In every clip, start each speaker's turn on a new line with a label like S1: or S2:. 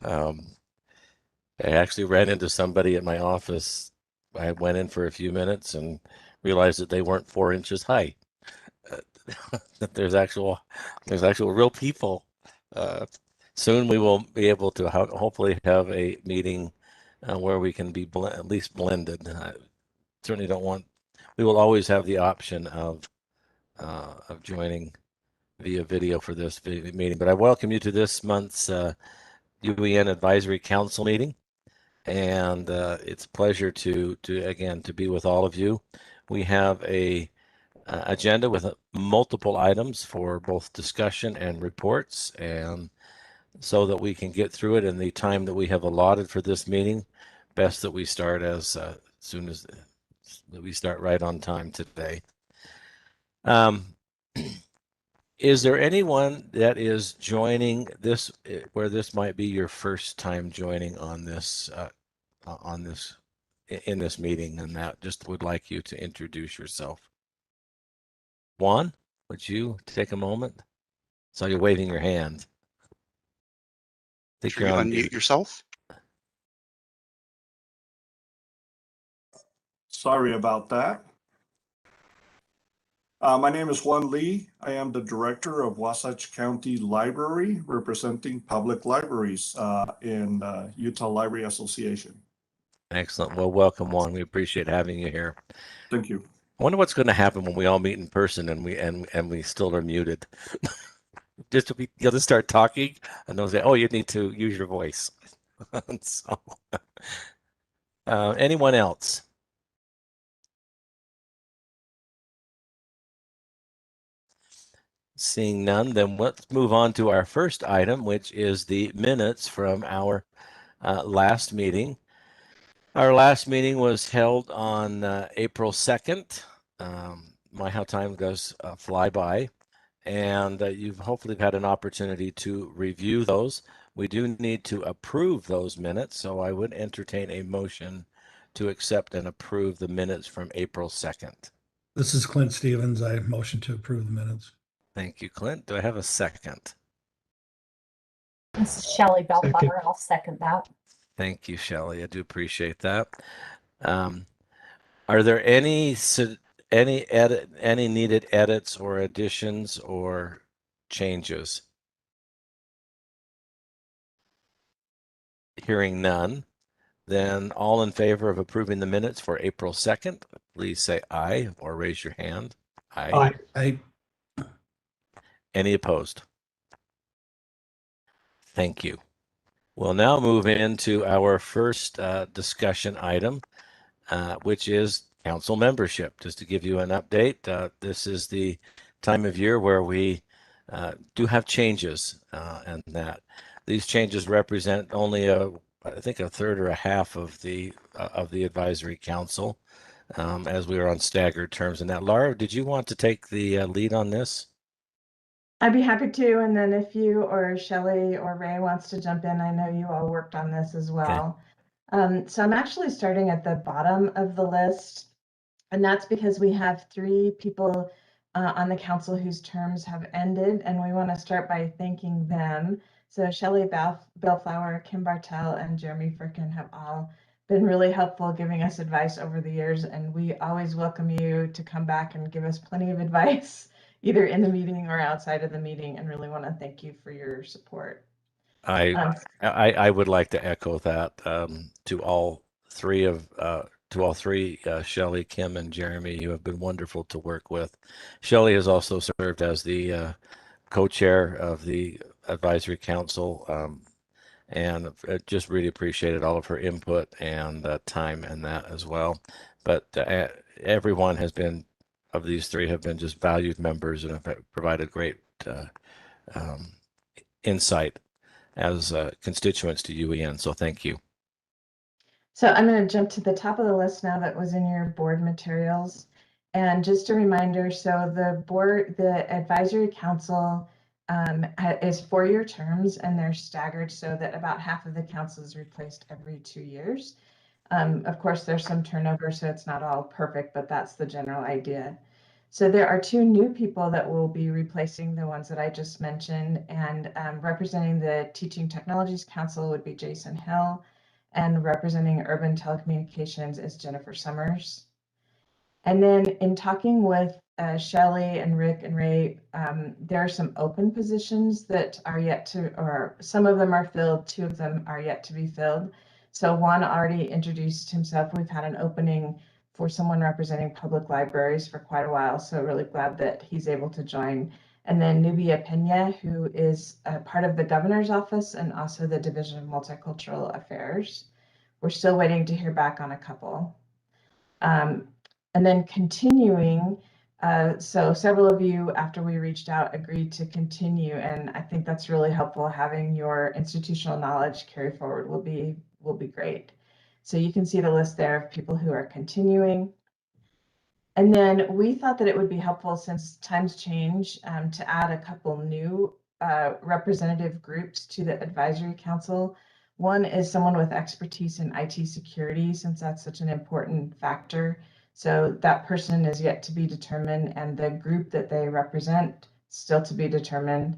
S1: Um, I actually ran into somebody at my office. I went in for a few minutes and realized that they weren't 4 inches high. That there's actual real people. Uh, Soon we will be able to hopefully have a meeting where we can be at least blended. I certainly don't want. We will always have the option of joining via video for this meeting. But I welcome you to this month's UEN Advisory Council meeting, and it's a pleasure to again to be with all of you. We have a agenda with multiple items for both discussion and reports, and so that we can get through it in the time that we have allotted for this meeting, best that we start as soon as we start right on time today. Is there anyone that is joining this where this might be your first time joining on this in this meeting, and that just would like you to introduce yourself? Juan, would you take a moment? Saw you waving your hand. Think
S2: Sure,
S1: you're
S2: you
S1: on
S2: unmute
S1: mute.
S2: yourself.
S3: Sorry about that. My name is Juan Lee. I am the director of Wasatch County Library, representing public libraries in Utah Library Association.
S1: Excellent. Well, welcome, Juan. We appreciate having you here.
S3: Thank you.
S1: I wonder what's going to happen when we all meet in person and we still are muted. You'll just start talking, and they'll say, "Oh, you need to use your voice." So, anyone else? Seeing none, then let's move on to our first item, which is the minutes from our last meeting. Our last meeting was held on April 2nd. How time does fly by. And you've hopefully had an opportunity to review those. We do need to approve those minutes, so I would entertain a motion to accept and approve the minutes from April 2nd.
S4: This is Clint Stevens. I motion to approve the minutes.
S1: Thank you, Clint. Do I have a second?
S5: This is Shelley Bellflower. I'll second that.
S1: Thank you, Shelley. I do appreciate that. Are there any needed edits or additions or changes? Hearing none, then all in favor of approving the minutes for April 2nd, please say aye or raise your hand. Aye.
S4: Aye.
S1: Any opposed? Thank you. We'll now move into our first discussion item, which is council membership. Just to give you an update, this is the time of year where we do have changes, and that these changes represent only I think a third or a half of the advisory council, as we are on staggered terms. And that, Laura, did you want to take the lead on this?
S6: I'd be happy to, and then if you or Shelley or Ray wants to jump in, I know you all worked on this as well. Okay. So I'm actually starting at the bottom of the list, and that's because we have 3 people on the council whose terms have ended, and we want to start by thanking them. So Shelley Bellflower, Kim Bartell, and Jeremy Firkin have all been really helpful giving us advice over the years, and we always welcome you to come back and give us plenty of advice, either in the meeting or outside of the meeting, and really want to thank you for your support.
S1: I would like to echo that to all three, Shelley, Kim, and Jeremy. You have been wonderful to work with. Shelley has also served as the co-chair of the advisory council, and just really appreciated all of her input and time in that as well. But everyone has been, of these 3, have been just valued members and have provided great insight as constituents to UEN. So thank you.
S6: So I'm going to jump to the top of the list now that was in your board materials. And just a reminder, so the advisory council is 4-year terms, and they're staggered so that about half of the council is replaced every 2 years. Of course, there's some turnover, so it's not all perfect, but that's the general idea. So there are two new people that will be replacing the ones that I just mentioned, and representing the Teaching Technologies Council would be Jason Hill, and representing Urban Telecommunications is Jennifer Summers. And then in talking with Shelley and Rick and Ray, there are some open positions that are yet to, or some of them are filled, two of them are yet to be filled. So one already introduced himself. We've had an opening for someone representing public libraries for quite a while, so really glad that he's able to join. And then Nubia Pena, who is part of the governor's office and also the Division of Multicultural Affairs. We're still waiting to hear back on a couple. And then continuing, so several of you, after we reached out, agreed to continue, and I think that's really helpful. Having your institutional knowledge carry forward will be great. So you can see the list there of people who are continuing. And then we thought that it would be helpful, since times change, to add a couple new representative groups to the advisory council. One is someone with expertise in IT security, since that's such an important factor. So that person is yet to be determined, and the group that they represent still to be determined.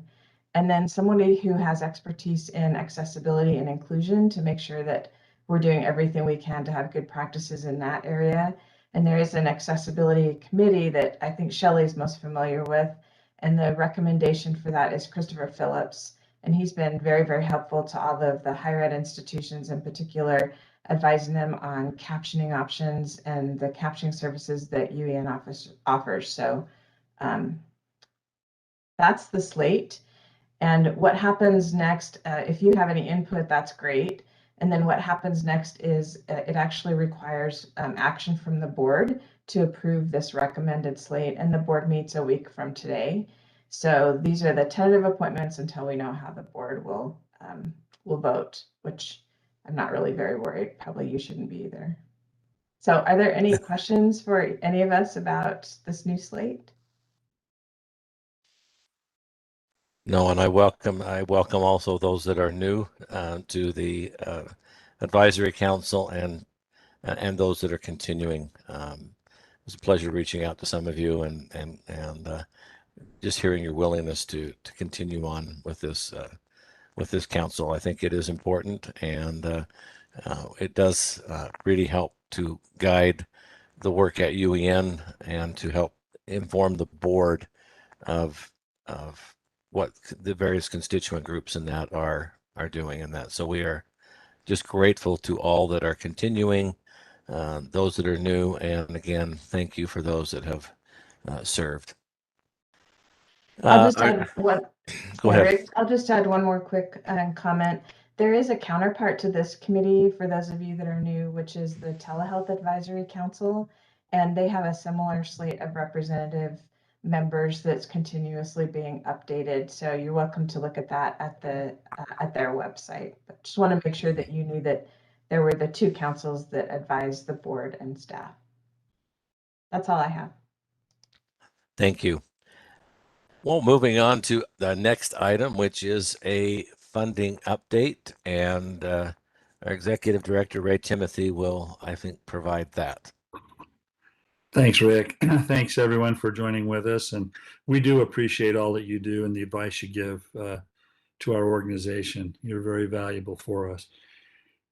S6: And then somebody who has expertise in accessibility and inclusion, to make sure that we're doing everything we can to have good practices in that area. And there is an accessibility committee that I think Shelley's most familiar with, and the recommendation for that is Christopher Phillips. And he's been very, very helpful to all of the higher ed institutions, in particular, advising them on captioning options and the captioning services that UEN offers. So that's the slate. And what happens next, if you have any input, that's great. And then what happens next is it actually requires action from the board to approve this recommended slate, and the board meets a week from today. So these are the tentative appointments until we know how the board will vote, which I'm not really very worried. Probably you shouldn't be either. So are there any questions for any of us about this new slate?
S1: No, and I welcome also those that are new to the advisory council, and those that are continuing. It was a pleasure reaching out to some of you, and just hearing your willingness to continue on with this council. I think it is important, and it does really help to guide the work at UEN, and to help inform the board of what the various constituent groups in that are doing in that. So we are just grateful to all that are continuing, those that are new, and again, thank you for those that have served.
S6: I'll just add one.
S1: Go ahead.
S6: Rick, I'll just add one more quick comment. There is a counterpart to this committee, for those of you that are new, which is the Telehealth Advisory Council, and they have a similar slate of representative members that's continuously being updated. So you're welcome to look at that at their website. But just want to make sure that you knew that there were the two councils that advise the board and staff. That's all I have.
S1: Thank you. Well, moving on to the next item, which is a funding update, and our Executive Director, Ray Timothy, will, I think, provide that.
S4: Thanks, Rick. Thanks, everyone, for joining with us. And we do appreciate all that you do and the advice you give to our organization. You're very valuable for us.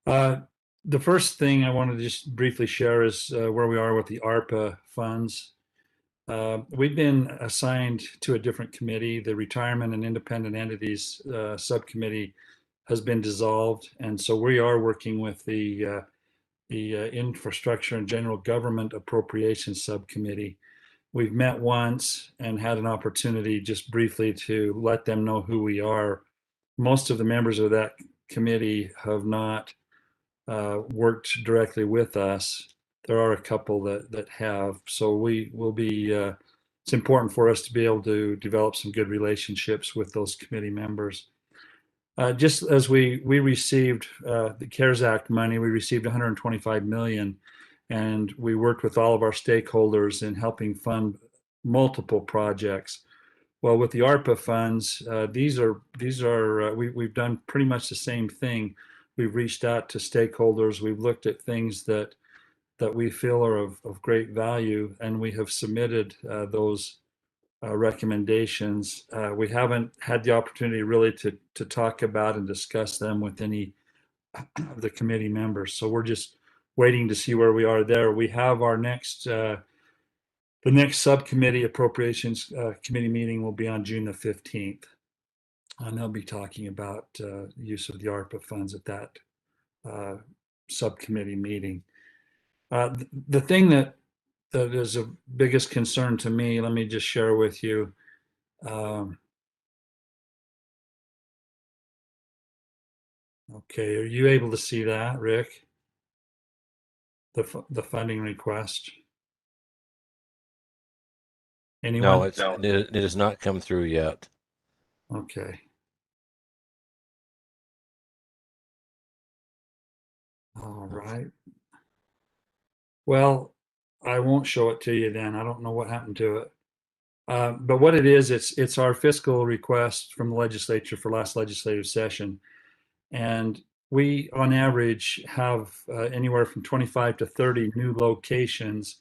S4: The first thing I wanted to just briefly share is where we are with the ARPA funds. We've been assigned to a different committee. The Retirement and Independent Entities Subcommittee has been dissolved. And so we are working with the Infrastructure and General Government Appropriations Subcommittee. We've met once and had an opportunity just briefly to let them know who we are. Most of the members of that committee have not worked directly with us. There are a couple that have, so we will be, it's important for us to be able to develop some good relationships with those committee members. Just as we received the CARES Act money, we received 125 million, and we worked with all of our stakeholders in helping fund multiple projects. Well, with the ARPA funds, we've done pretty much the same thing. We've reached out to stakeholders. We've looked at things that that we feel are of great value, and we have submitted those recommendations. We haven't had the opportunity really to talk about and discuss them with any of the committee members. So we're just waiting to see where we are there. We have our next, the next subcommittee appropriations committee meeting will be on June the 15th. And they'll be talking about use of the ARPA funds at that subcommittee meeting. The thing that is of biggest concern to me, let me just share with you. Okay, are you able to see that, Rick? The funding request? Anyone?
S1: No, it has not come through yet.
S4: Okay. All right. Well, I won't show it to you then. I don't know what happened to it. But what it is, it's our fiscal request from the legislature for last legislative session. And we, on average, have anywhere from 25 to 30 new locations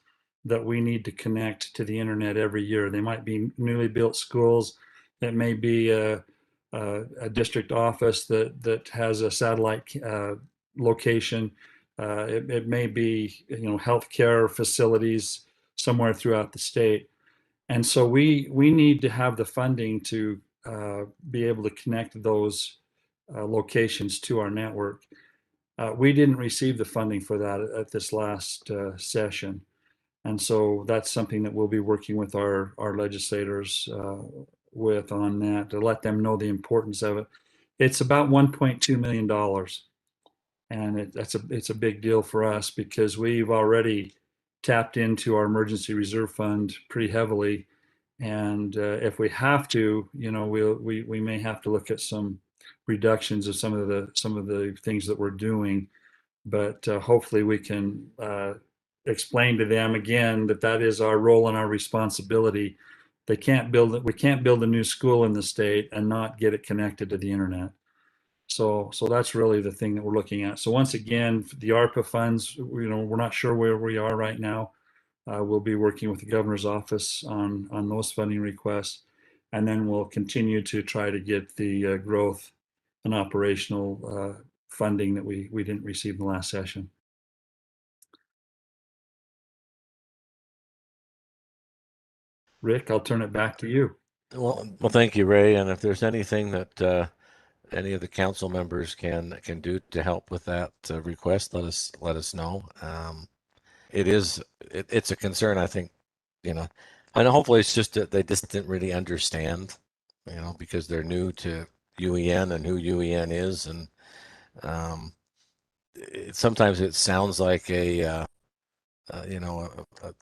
S4: that we need to connect to the internet every year. They might be newly built schools. It may be a district office that has a satellite location. It may be, healthcare facilities somewhere throughout the state. And so we need to have the funding to be able to connect those locations to our network. We didn't receive the funding for that at this last session. And so that's something that we'll be working with our legislators with on that, to let them know the importance of it. It's about $1.2 million. And it's a big deal for us because we've already tapped into our emergency reserve fund pretty heavily. And if we have to, we may have to look at some reductions of some of the things that we're doing, but hopefully we can explain to them again that is our role and our responsibility. We can't build a new school in the state and not get it connected to the internet. So that's really the thing that we're looking at. So once again, the ARPA funds, we're not sure where we are right now. We'll be working with the governor's office on those funding requests, and then we'll continue to try to get the growth and operational funding that we didn't receive in the last session. Rick, I'll turn it back to you.
S1: Well, thank you, Ray. And if there's anything that any of the council members can do to help with that request, let us know. It's a concern, I think, and hopefully it's just that they just didn't really understand, because they're new to UEN and who UEN is, and sometimes it sounds like a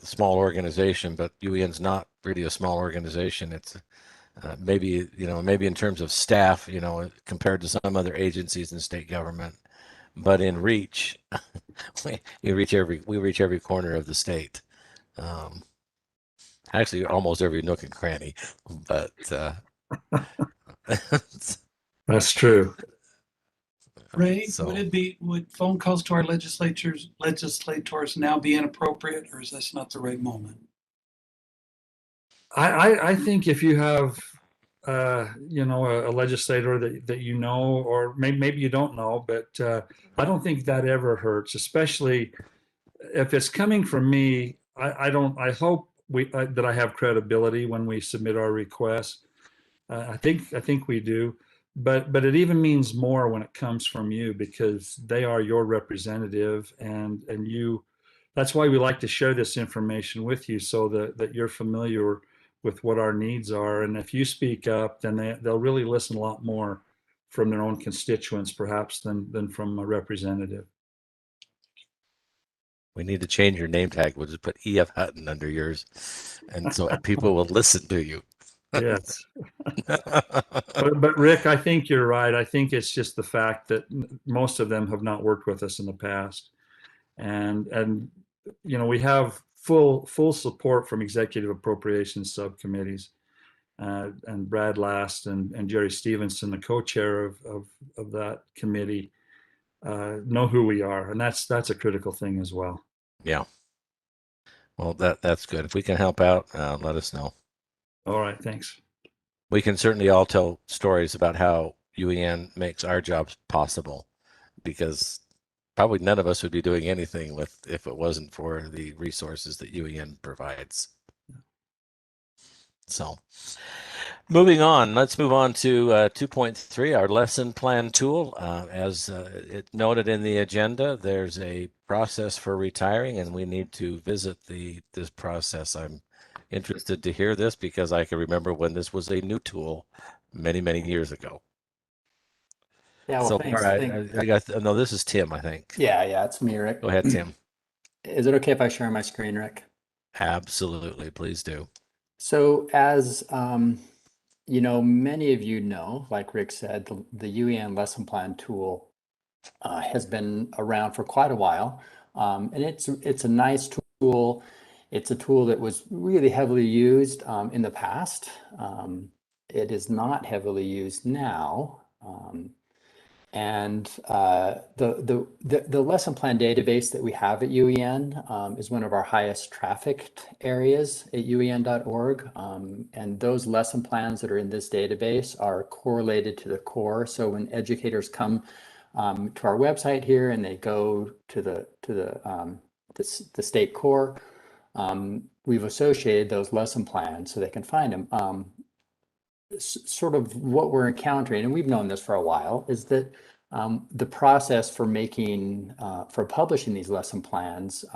S1: small organization, but UEN's not really a small organization. It's maybe in terms of staff, compared to some other agencies in state government, but in reach, we reach every corner of the state. Actually, almost every nook and cranny, but
S4: that's true.
S2: Ray,
S1: So,
S2: would phone calls to our legislators now be inappropriate, or is this not the right moment?
S4: I think if you have a legislator that or maybe you don't know, but I don't think that ever hurts, especially if it's coming from me. I hope that I have credibility when we submit our requests. I think we do, but it even means more when it comes from you, because they are your representative, and you. That's why we like to share this information with you, so that you're familiar with what our needs are. And if you speak up, then they'll really listen a lot more from their own constituents, perhaps, than from a representative.
S1: we need to change your name tag. We'll just put E.F. Hutton under yours, and so people will listen to you.
S4: Yes. But Rick, I think you're right. I think it's just the fact that most of them have not worked with us in the past. And we have full support from executive appropriations subcommittees, and Brad Last and Jerry Stevenson, the co-chair of that committee, know who we are, and that's a critical thing as well.
S1: Yeah. Well, that's good. If we can help out, let us know.
S4: All right, thanks.
S1: We can certainly all tell stories about how UEN makes our jobs possible, because probably none of us would be doing anything if it wasn't for the resources that UEN provides. So moving on, let's move on to 2.3, our lesson plan tool. As it noted in the agenda, there's a process for retiring, and we need to visit this process. I'm interested to hear this because I can remember when this was a new tool many, many years ago.
S7: Yeah, well,
S1: So
S7: thanks.
S1: Laura, I got, no, this is Tim, I think.
S7: Yeah, it's me, Rick.
S1: Go ahead, Tim.
S7: Is it okay if I share my screen, Rick?
S1: Absolutely, please do.
S7: So as many of you know, like Rick said, the UEN lesson plan tool has been around for quite a while. And it's a nice tool. It's a tool that was really heavily used in the past. It is not heavily used now. And the lesson plan database that we have at UEN is one of our highest trafficked areas at uen.org. And those lesson plans that are in this database are correlated to the core. So when educators come to our website here and they go to the state core, we've associated those lesson plans so they can find them. Sort of what we're encountering, and we've known this for a while, is that the process for publishing these lesson plans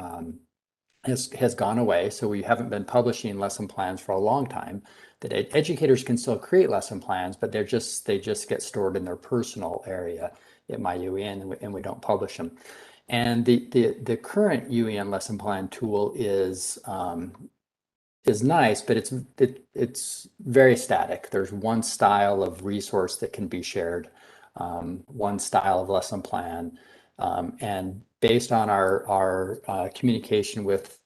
S7: has gone away. So we haven't been publishing lesson plans for a long time. That educators can still create lesson plans, but they just get stored in their personal area at my UEN, and we don't publish them. And the current UEN lesson plan tool is nice, but it's very static. There's one style of resource that can be shared, one style of lesson plan, and based on our communication with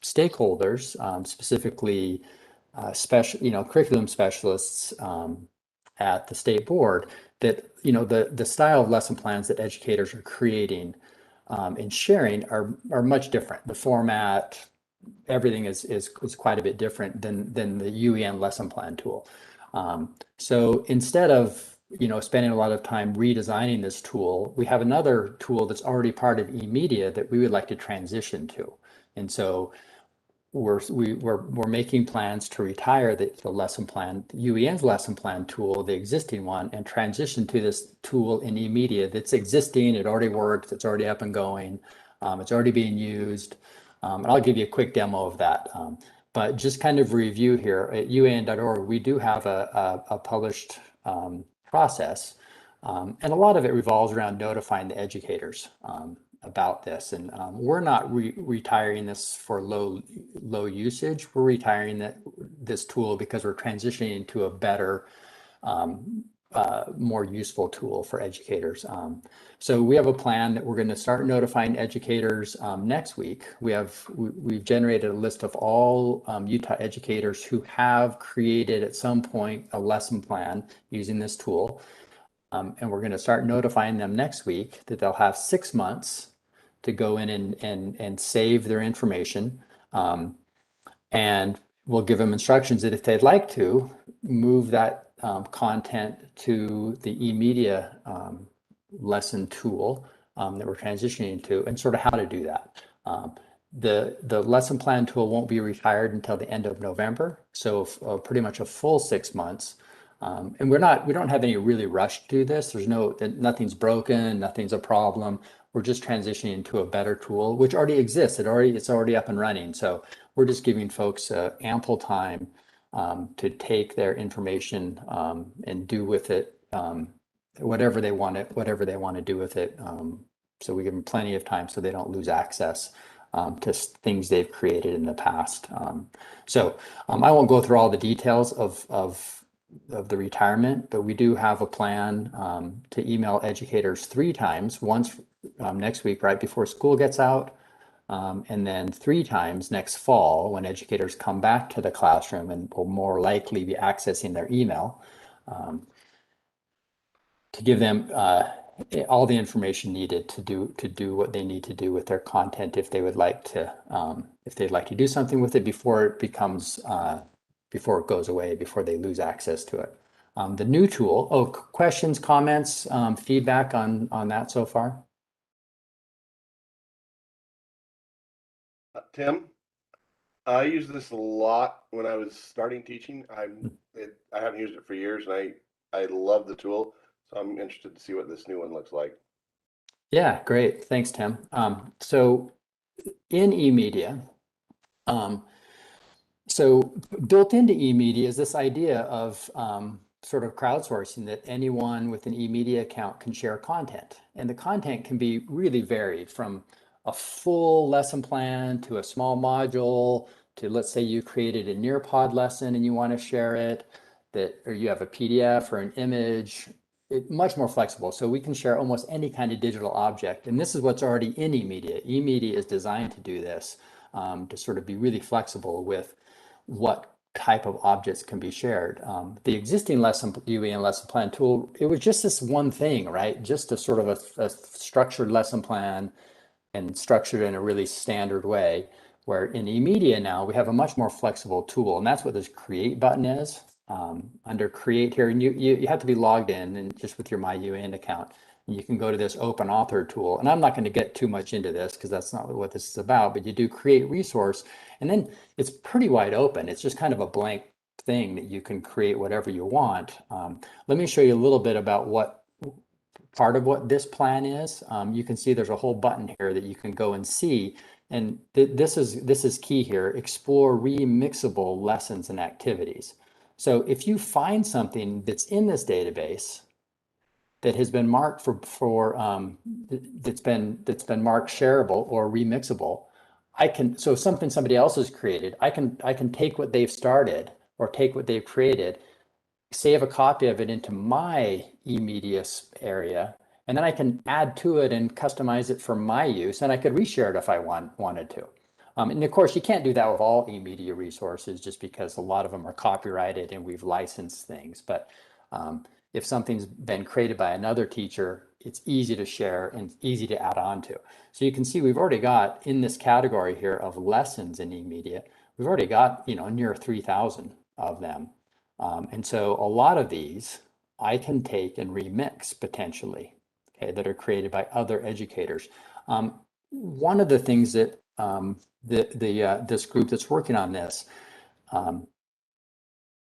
S7: stakeholders, specifically curriculum specialists at the state board, that the style of lesson plans that educators are creating and sharing are much different. The format, everything is quite a bit different than the UEN lesson plan tool. So instead of spending a lot of time redesigning this tool, we have another tool that's already part of eMedia that we would like to transition to. And so we're making plans to retire the lesson plan, UEN's lesson plan tool, the existing one, and transition to this tool in eMedia that's existing. It already works. It's already up and going. It's already being used. And I'll give you a quick demo of that. But just kind of review here at uen.org, we do have a published process. And a lot of it revolves around notifying the educators about this. And we're not retiring this for low usage. We're retiring this tool because we're transitioning to a better, more useful tool for educators. So we have a plan that we're going to start notifying educators next week. We've generated a list of all Utah educators who have created at some point a lesson plan using this tool. And we're going to start notifying them next week that they'll have 6 months to go in and save their information. And we'll give them instructions that if they'd like to move that content to the eMedia lesson tool that we're transitioning to, and sort of how to do that. The lesson plan tool won't be retired until the end of November, so pretty much a full 6 months. And we don't have any really rush to do this. Nothing's broken, nothing's a problem. We're just transitioning to a better tool, which already exists. It's already up and running. So we're just giving folks ample time to take their information and do with it whatever they want to do with it. So we give them plenty of time so they don't lose access to things they've created in the past. So I won't go through all the details of the retirement, but we do have a plan to email educators 3 times, once next week right before school gets out, and then 3 times next fall when educators come back to the classroom and will more likely be accessing their email, to give them all the information needed to do what they need to do with their content if they would like to if they'd like to do something with it before it becomes before it goes away, before they lose access to it. The new tool, questions, comments, feedback on that so far?
S8: Tim, I use this a lot when I was starting teaching. I haven't used it for years, and I love the tool. So I'm interested to see what this new one looks like.
S7: Yeah, great. Thanks, Tim. So in eMedia, so built into eMedia is this idea of sort of crowdsourcing, that anyone with an eMedia account can share content. And the content can be really varied, from a full lesson plan to a small module to, let's say you created a Nearpod lesson and you want to share it, or you have a PDF or an image. It's much more flexible. So we can share almost any kind of digital object. And this is what's already in eMedia. eMedia is designed to do this, to sort of be really flexible with what type of objects can be shared. The existing UEN lesson plan tool, it was just this one thing, right? Just a sort of a structured lesson plan, and structured in a really standard way, where in eMedia now we have a much more flexible tool, and that's what this create button is. Under create here, and you have to be logged in and just with your My UEN account, and you can go to this open author tool. And I'm not going to get too much into this because that's not what this is about, but you do create resource, and then it's pretty wide open. It's just kind of a blank thing that you can create whatever you want. Let me show you a little bit about what part of what this plan is. You can see there's a whole button here that you can go and see. And this is key here: explore remixable lessons and activities. So if you find something that's in this database that has been marked that's been marked shareable or remixable, so something somebody else has created, I can take what they've started or take what they've created, save a copy of it into my eMedia area, and then I can add to it and customize it for my use, and I could reshare it if I wanted to. And of course, you can't do that with all eMedia resources, just because a lot of them are copyrighted and we've licensed things. But if something's been created by another teacher, it's easy to share and easy to add on to. So you can see we've already got in this category here of lessons in eMedia, we've already got near 3,000 of them. And so a lot of these I can take and remix potentially, okay, that are created by other educators. One of the things that this group that's working on this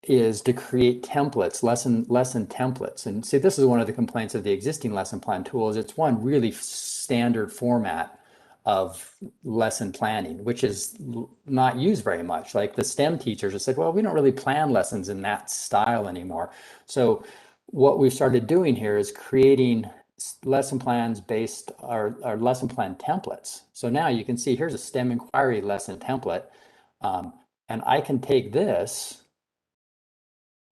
S7: is to create templates, lesson templates. And see, this is one of the complaints of the existing lesson plan tool, is it's one really standard format of lesson planning, which is not used very much. Like the STEM teachers have said, well, we don't really plan lessons in that style anymore. So what we've started doing here is creating lesson plans based, our lesson plan templates. So now you can see here's a STEM inquiry lesson template. And I can take this,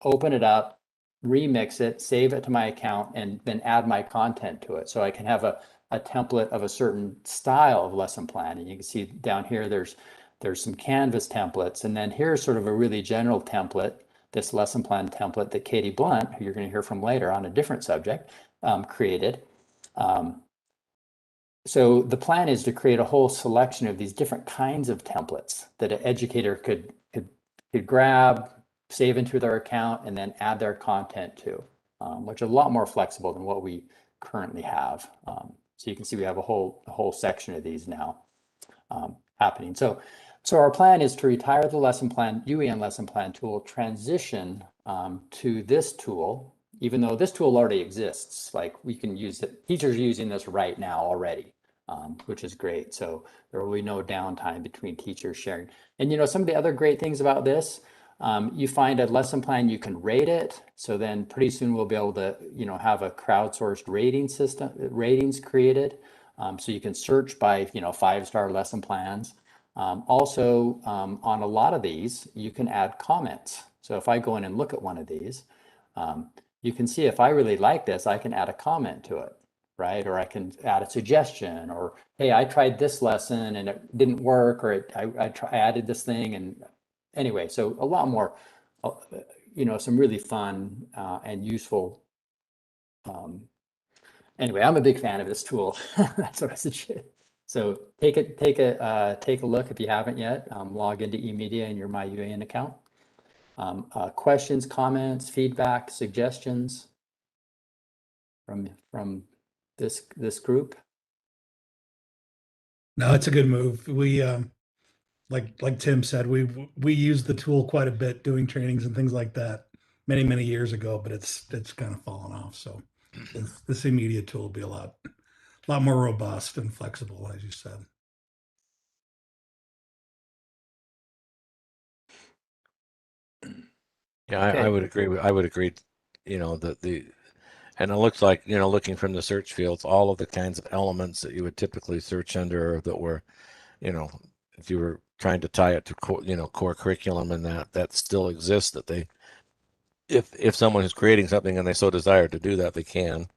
S7: open it up, remix it, save it to my account, and then add my content to it. So I can have a template of a certain style of lesson plan. And you can see down here, there's some Canvas templates. And then here's sort of a really general template, this lesson plan template that Katie Blunt, who you're going to hear from later on a different subject, created. So the plan is to create a whole selection of these different kinds of templates that an educator could grab, save into their account, and then add their content to, which are a lot more flexible than what we currently have. So you can see we have a whole section of these now happening. So our plan is to retire the lesson plan, UEN lesson plan tool, transition to this tool, even though this tool already exists. Like we can use it, teachers are using this right now already, which is great. So there will be no downtime between teachers sharing. And some of the other great things about this, you find a lesson plan, you can rate it. So then pretty soon we'll be able to, have a crowdsourced rating system, ratings created. So you can search by, 5-star lesson plans. Also, on a lot of these, you can add comments. So if I go in and look at one of these, you can see if I really like this, I can add a comment to it, right? Or I can add a suggestion, or, hey, I tried this lesson and it didn't work, or I added this thing. And anyway, so a lot more, some really fun and useful Anyway, I'm a big fan of this tool. That's what I suggest. So take a look if you haven't yet. Log into eMedia in your My UEN account. Questions, comments, feedback, suggestions from this group?
S9: No, it's a good move. We like Tim said, we use the tool quite a bit doing trainings and things like that many years ago, but it's kind of fallen off. So this immediate tool will be a lot more robust and flexible, as you said.
S1: Yeah,
S7: Okay.
S1: I would agree. I would agree. You know, that and it looks like, you know, looking from the search fields, all of the kinds of elements that you would typically search under that were, you know, if you were trying to tie it to core curriculum, and that still exists, that they, if someone is creating something and they so desire to do that, they can.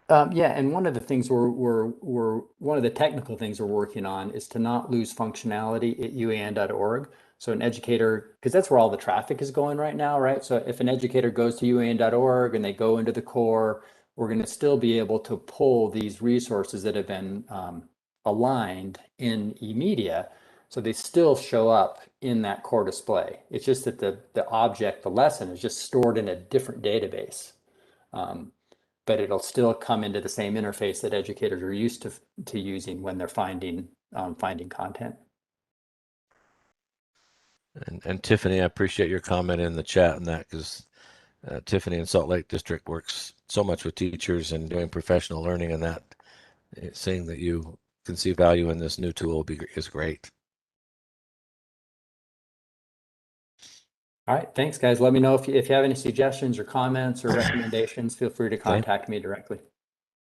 S7: Yeah, and one of the things one of the technical things we're working on is to not lose functionality at uan.org. So an educator, because that's where all the traffic is going right now, right? So if an educator goes to uan.org and they go into the core, we're going to still be able to pull these resources that have been aligned in eMedia. So they still show up in that core display. It's just that the object, the lesson, is just stored in a different database. But it'll still come into the same interface that educators are used to using when they're finding content.
S1: And Tiffany, I appreciate your comment in the chat on that, because Tiffany in Salt Lake District works so much with teachers and doing professional learning, and that seeing that you can see value in this new tool is great.
S7: All right, thanks guys. Let me know if you have any suggestions or comments or recommendations. Feel free to contact me directly.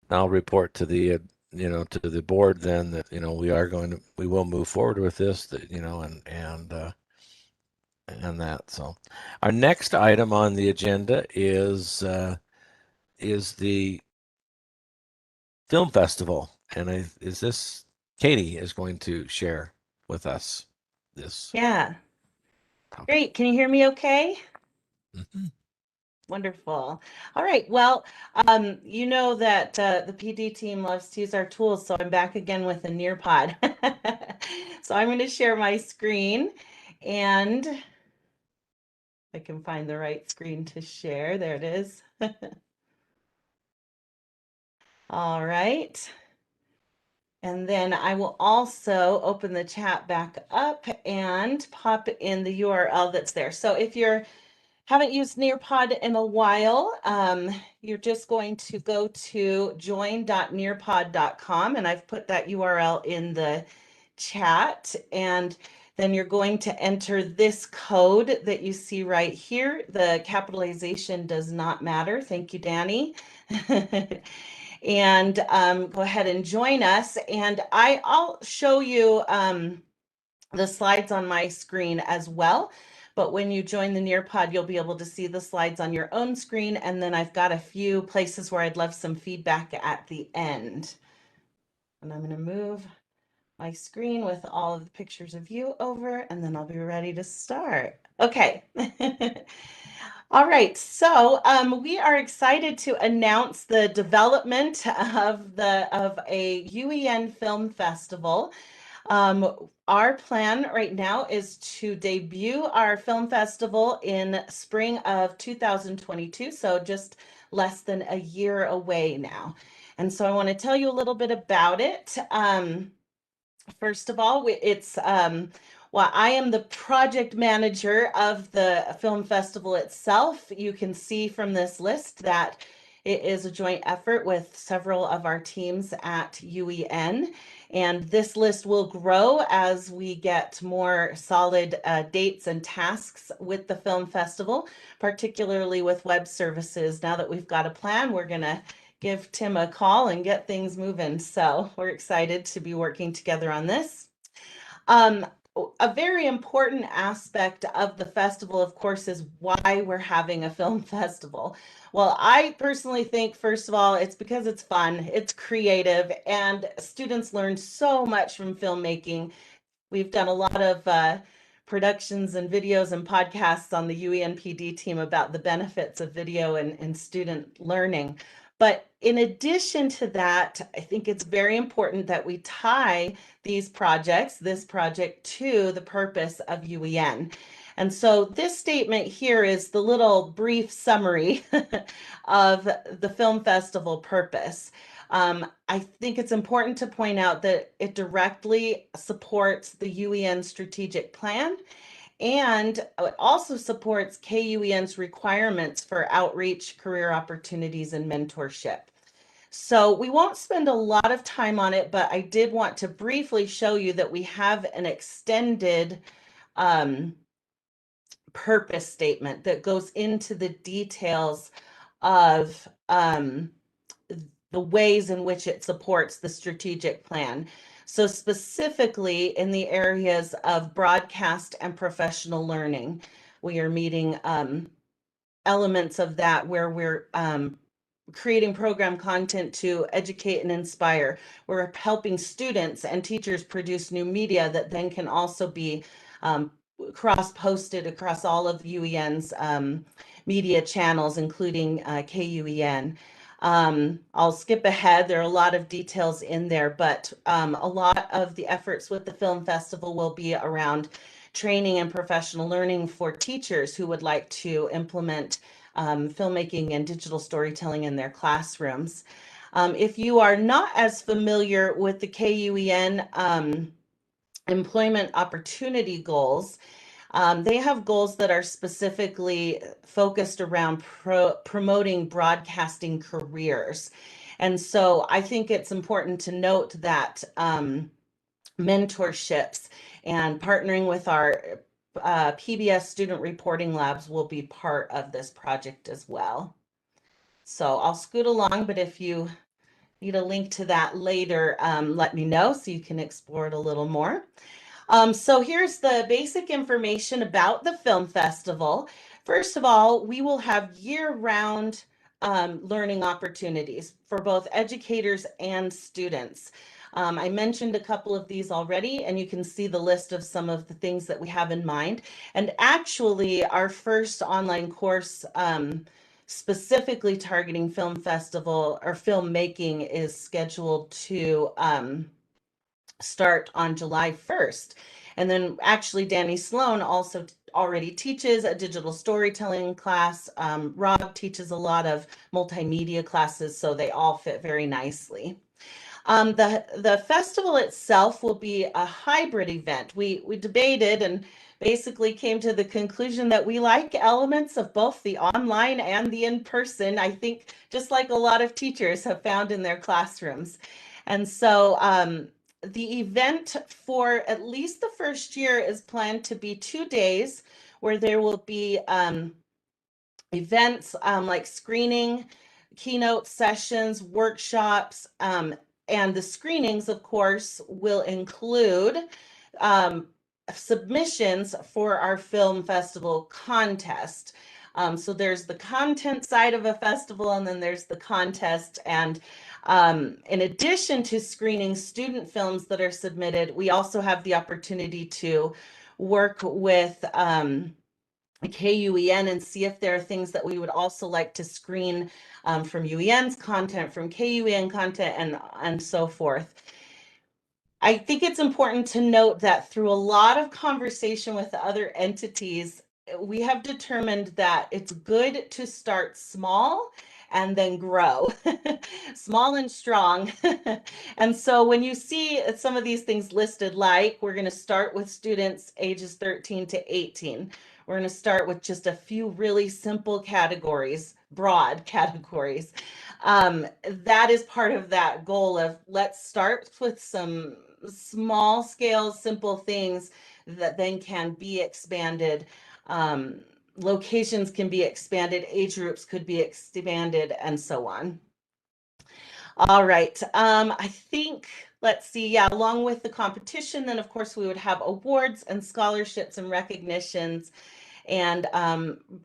S1: I'll report to the to the board then that we will move forward with this, that and that. So our next item on the agenda is the film festival, and Katie is going to share with us this.
S10: Yeah.
S1: topic.
S10: Great. Can you hear me okay?
S1: Mm-hmm.
S10: Wonderful. All right. Well, you know that the PD team loves to use our tools, so I'm back again with a Nearpod. So I'm going to share my screen, and I can find the right screen to share. There it is. All right. And then I will also open the chat back up and pop in the URL that's there. So if you haven't used Nearpod in a while, you're just going to go to join.nearpod.com, and I've put that URL in the chat, and then you're going to enter this code that you see right here. The capitalization does not matter. Thank you, Danny. And go ahead and join us, and I'll show you the slides on my screen as well. But when you join the Nearpod, you'll be able to see the slides on your own screen. And then I've got a few places where I'd love some feedback at the end. And I'm going to move my screen with all of the pictures of you over, and then I'll be ready to start. Okay. All right, so we are excited to announce the development of a UEN film festival. Our plan right now is to debut our film festival in spring of 2022, so just less than a year away now. And so I want to tell you a little bit about it. First of all, well, I am the project manager of the film festival itself. You can see from this list that it is a joint effort with several of our teams at UEN. And this list will grow as we get more solid dates and tasks with the film festival, particularly with web services. Now that we've got a plan, we're going to give Tim a call and get things moving. So we're excited to be working together on this. A very important aspect of the festival, of course, is why we're having a film festival. Well, I personally think, first of all, it's because it's fun, it's creative, and students learn so much from filmmaking. We've done a lot of productions and videos and podcasts on the UEN PD team about the benefits of video and student learning. But in addition to that, I think it's very important that we tie these projects, this project, to the purpose of UEN. And so this statement here is the little brief summary of the film festival purpose. I think it's important to point out that it directly supports the UEN strategic plan, and it also supports KUEN's requirements for outreach, career opportunities, and mentorship. So we won't spend a lot of time on it, but I did want to briefly show you that we have an extended purpose statement that goes into the details of the ways in which it supports the strategic plan. So specifically in the areas of broadcast and professional learning, we are meeting elements of that where we're creating program content to educate and inspire. We're helping students and teachers produce new media that then can also be cross-posted across all of UEN's media channels, including KUEN. I'll skip ahead. There are a lot of details in there, but a lot of the efforts with the film festival will be around training and professional learning for teachers who would like to implement filmmaking and digital storytelling in their classrooms. If you are not as familiar with the KUEN employment opportunity goals, they have goals that are specifically focused around promoting broadcasting careers. And so I think it's important to note that mentorships and partnering with our PBS student reporting labs will be part of this project as well. So I'll scoot along, but if you need a link to that later, let me know so you can explore it a little more. So here's the basic information about the film festival. First of all, we will have year-round learning opportunities for both educators and students. I mentioned a couple of these already, and you can see the list of some of the things that we have in mind. And actually, our first online course specifically targeting film festival or filmmaking is scheduled to start on July 1st. And then actually Danny Sloan also already teaches a digital storytelling class. Rob teaches a lot of multimedia classes, so they all fit very nicely. The festival itself will be a hybrid event. We debated and basically came to the conclusion that we like elements of both the online and the in-person, I think, just like a lot of teachers have found in their classrooms. And so the event for at least the first year is planned to be 2 days where there will be events like screening, keynote sessions, workshops, and the screenings, of course, will include submissions for our film festival contest. So there's the content side of a festival, and then there's the contest. And in addition to screening student films that are submitted, we also have the opportunity to work with KUEN and see if there are things that we would also like to screen from UEN's content, from KUEN content, and so forth. I think it's important to note that through a lot of conversation with other entities, we have determined that it's good to start small and then grow, small and strong. And so when you see some of these things listed, like we're going to start with students ages 13 to 18. We're going to start with just a few really simple categories, broad categories. That is part of that goal of let's start with some small scale, simple things that then can be expanded. Locations can be expanded, age groups could be expanded, and so on. All right. I think, let's see, yeah, along with the competition, then of course we would have awards and scholarships and recognitions, and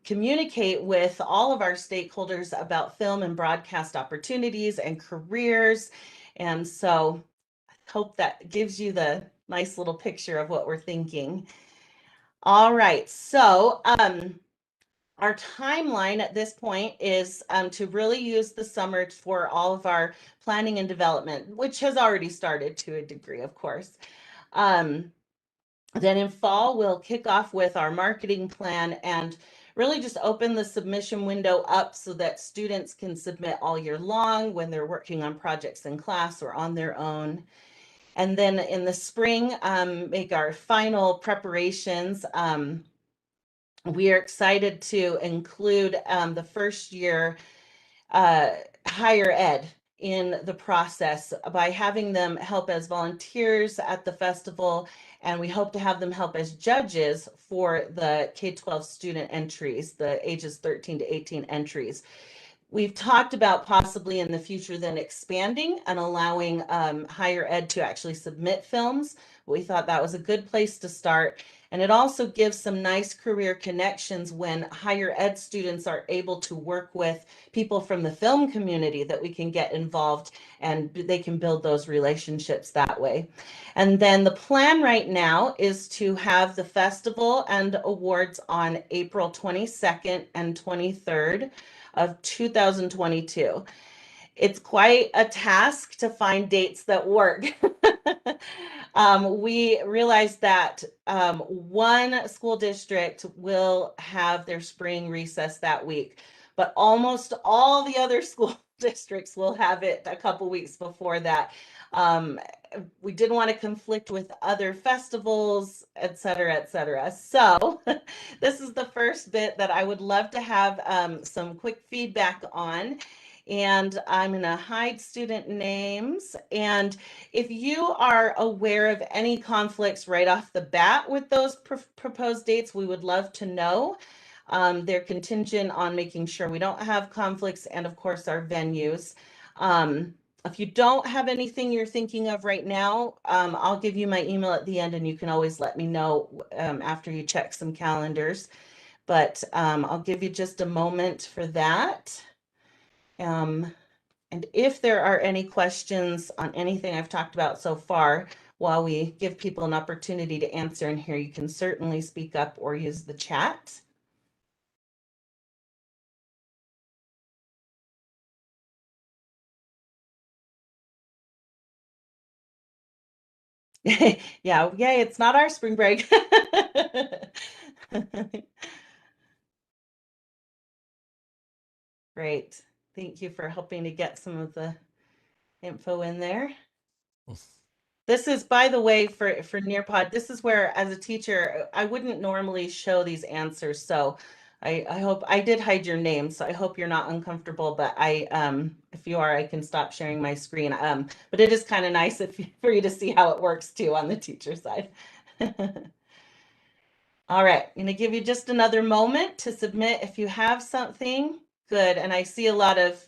S10: communicate with all of our stakeholders about film and broadcast opportunities and careers. And so I hope that gives you the nice little picture of what we're thinking. All right, so our timeline at this point is to really use the summer for all of our planning and development, which has already started to a degree, of course. Then in fall, we'll kick off with our marketing plan and really just open the submission window up so that students can submit all year long when they're working on projects in class or on their own. And then in the spring, make our final preparations. We are excited to include the first year higher ed in the process by having them help as volunteers at the festival, and we hope to have them help as judges for the K-12 student entries, the ages 13 to 18 entries. We've talked about possibly in the future then expanding and allowing higher ed to actually submit films. We thought that was a good place to start. And it also gives some nice career connections when higher ed students are able to work with people from the film community that we can get involved, and they can build those relationships that way. And then the plan right now is to have the festival and awards on April 22nd and 23rd of 2022. It's quite a task to find dates that work. We realized that one school district will have their spring recess that week, but almost all the other school districts will have it a couple weeks before that. We didn't want to conflict with other festivals, et cetera, et cetera. So this is the first bit that I would love to have some quick feedback on. And I'm going to hide student names. And if you are aware of any conflicts right off the bat with those proposed dates, we would love to know. They're contingent on making sure we don't have conflicts and, of course, our venues. If you don't have anything you're thinking of right now, I'll give you my email at the end, and you can always let me know after you check some calendars. But I'll give you just a moment for that. And if there are any questions on anything I've talked about so far, while we give people an opportunity to answer in here, you can certainly speak up or use the chat. Yeah, yay, it's not our spring break. Great. Thank you for helping to get some of the info in there. This is, by the way, for Nearpod, this is where, as a teacher, I wouldn't normally show these answers. So I hope I did hide your name. So I hope you're not uncomfortable, but if you are, I can stop sharing my screen. But it is kind of nice for you to see how it works too on the teacher side. All right, I'm gonna give you just another moment to submit if you have something. Good, and I see a lot of,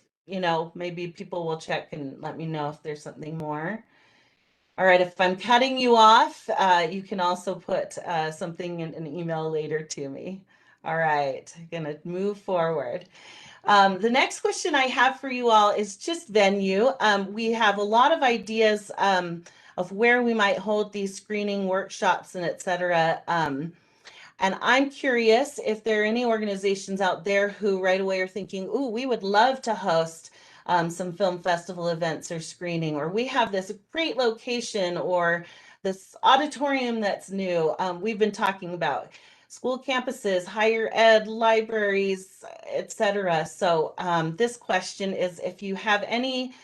S10: maybe people will check and let me know if there's something more. All right, if I'm cutting you off, you can also put something in an email later to me. All right, I'm gonna move forward. The next question I have for you all is just venue. We have a lot of ideas of where we might hold these screening workshops and et cetera. And I'm curious if there are any organizations out there who right away are thinking, ooh, we would love to host some film festival events or screening, or we have this great location or this auditorium that's new. We've been talking about school campuses, higher ed, libraries, etc. So this question is if you have any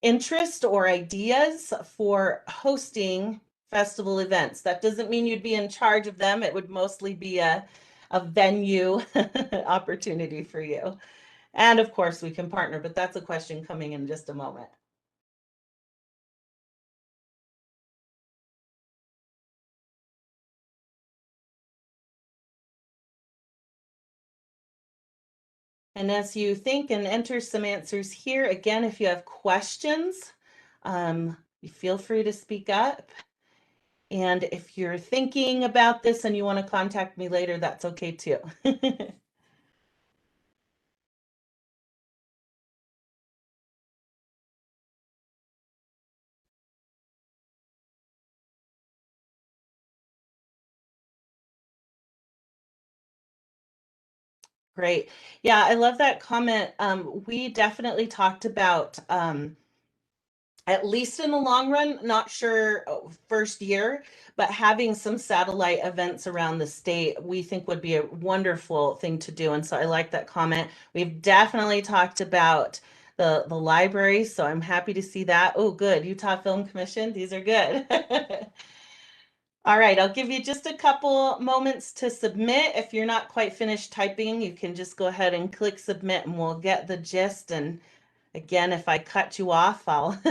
S10: interest or ideas for hosting festival events. That doesn't mean you'd be in charge of them. It would mostly be a venue opportunity for you. And of course, we can partner, but that's a question coming in just a moment. And as you think and enter some answers here, again, if you have questions, you feel free to speak up. And if you're thinking about this and you want to contact me later, that's okay too. Great. Yeah, I love that comment. We definitely talked about, at least in the long run, not sure first year, but having some satellite events around the state, we think would be a wonderful thing to do. And so I like that comment. We've definitely talked about the library, so I'm happy to see that. Oh, good. Utah Film Commission, these are good. All right, I'll give you just a couple moments to submit. If you're not quite finished typing, you can just go ahead and click submit and we'll get the gist. And again, if I cut you off, I'll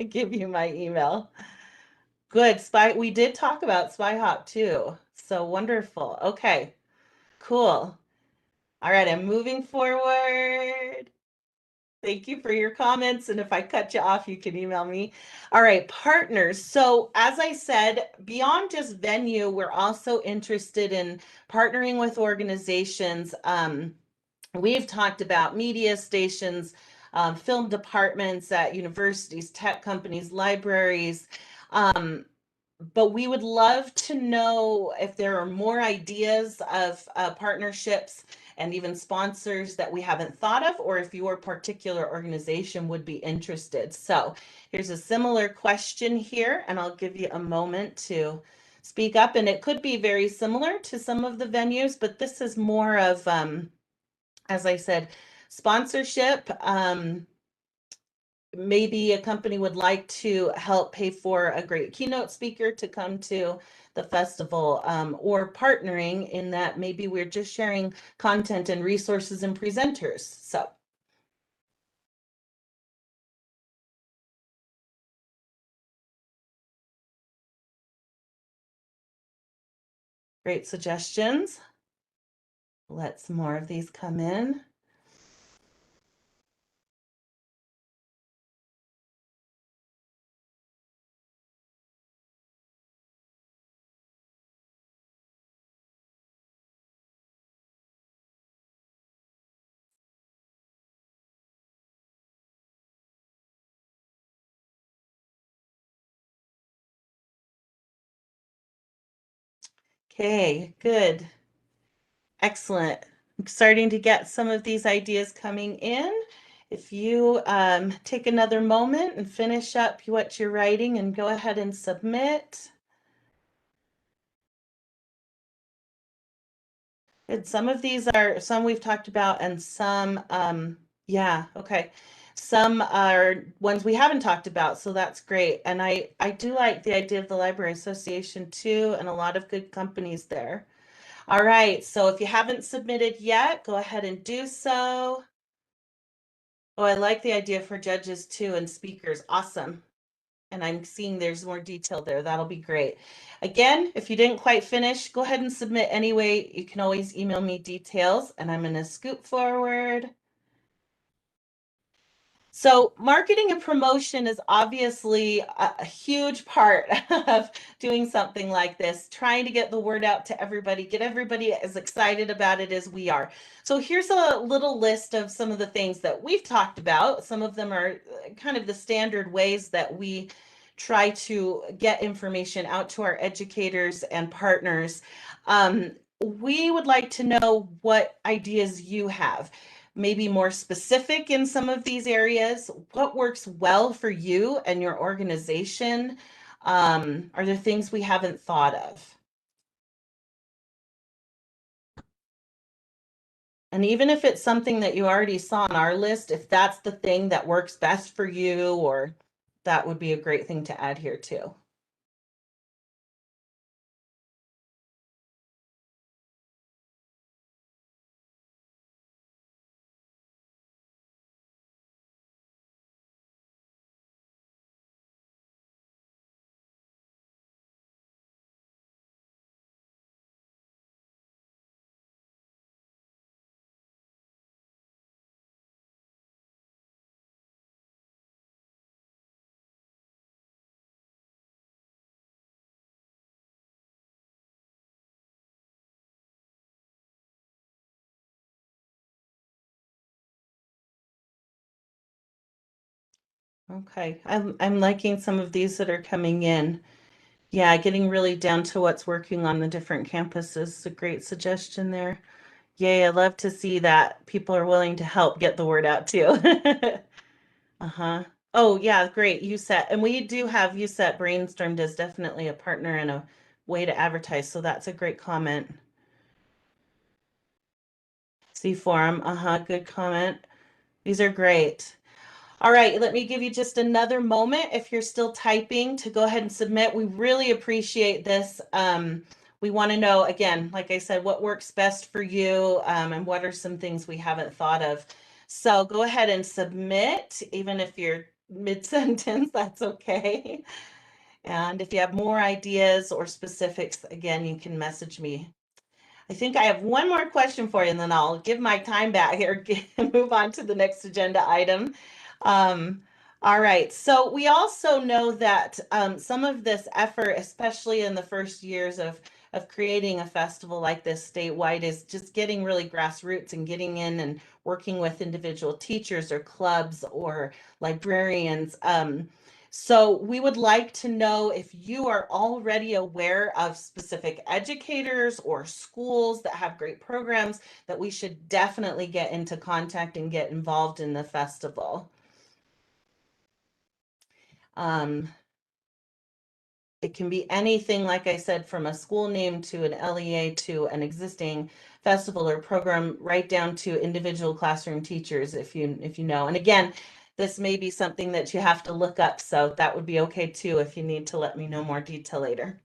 S10: give you my email. Good. We did talk about SpyHop too. So wonderful. Okay, cool. All right, I'm moving forward. Thank you for your comments. And if I cut you off, you can email me. All right, partners. So as I said, beyond just venue, we're also interested in partnering with organizations. We've talked about media stations, film departments at universities, tech companies, libraries. But we would love to know if there are more ideas of partnerships and even sponsors that we haven't thought of, or if your particular organization would be interested. So here's a similar question here, and I'll give you a moment to speak up. And it could be very similar to some of the venues, but this is more of, as I said, sponsorship. Maybe a company would like to help pay for a great keynote speaker to come to the festival, or partnering in that maybe we're just sharing content and resources and presenters. So. Great suggestions. Let some more of these come in. Okay, good. Excellent. I'm starting to get some of these ideas coming in. If you take another moment and finish up what you're writing and go ahead and submit. And some of these are, some we've talked about and some, yeah, okay. Some are ones we haven't talked about, so that's great. And I do like the idea of the Library Association too, and a lot of good companies there. All right, so if you haven't submitted yet, go ahead and do so. Oh, I like the idea for judges too and speakers. Awesome. And I'm seeing there's more detail there. That'll be great. Again, if you didn't quite finish, go ahead and submit anyway. You can always email me details, and I'm going to scoop forward. So marketing and promotion is obviously a huge part of doing something like this, trying to get the word out to everybody, get everybody as excited about it as we are. So here's a little list of some of the things that we've talked about. Some of them are kind of the standard ways that we try to get information out to our educators and partners. We would like to know what ideas you have. Maybe more specific in some of these areas. What works well for you and your organization? Are there things we haven't thought of? And even if it's something that you already saw on our list, if that's the thing that works best for you, or that would be a great thing to add here too. Okay, I'm liking some of these that are coming in. Yeah, getting really down to what's working on the different campuses is a great suggestion there. Yay, I love to see that people are willing to help get the word out too. Uh-huh. Oh, yeah, great. USET. And we do have USET brainstormed as definitely a partner and a way to advertise. So that's a great comment. C forum. Uh-huh. Good comment. These are great. All right, let me give you just another moment if you're still typing to go ahead and submit. We really appreciate this. We want to know, again, like I said, what works best for you and what are some things we haven't thought of. So go ahead and submit, even if you're mid-sentence, that's okay. And if you have more ideas or specifics, again, you can message me. I think I have one more question for you, and then I'll give my time back here and move on to the next agenda item. All right, so we also know that some of this effort, especially in the first years of creating a festival like this statewide, is just getting really grassroots and getting in and working with individual teachers or clubs or librarians. So we would like to know if you are already aware of specific educators or schools that have great programs that we should definitely get into contact and get involved in the festival. It can be anything, like I said, from a school name to an LEA to an existing festival or program, right down to individual classroom teachers, if you know. And again, this may be something that you have to look up, so that would be okay too if you need to let me know more detail later.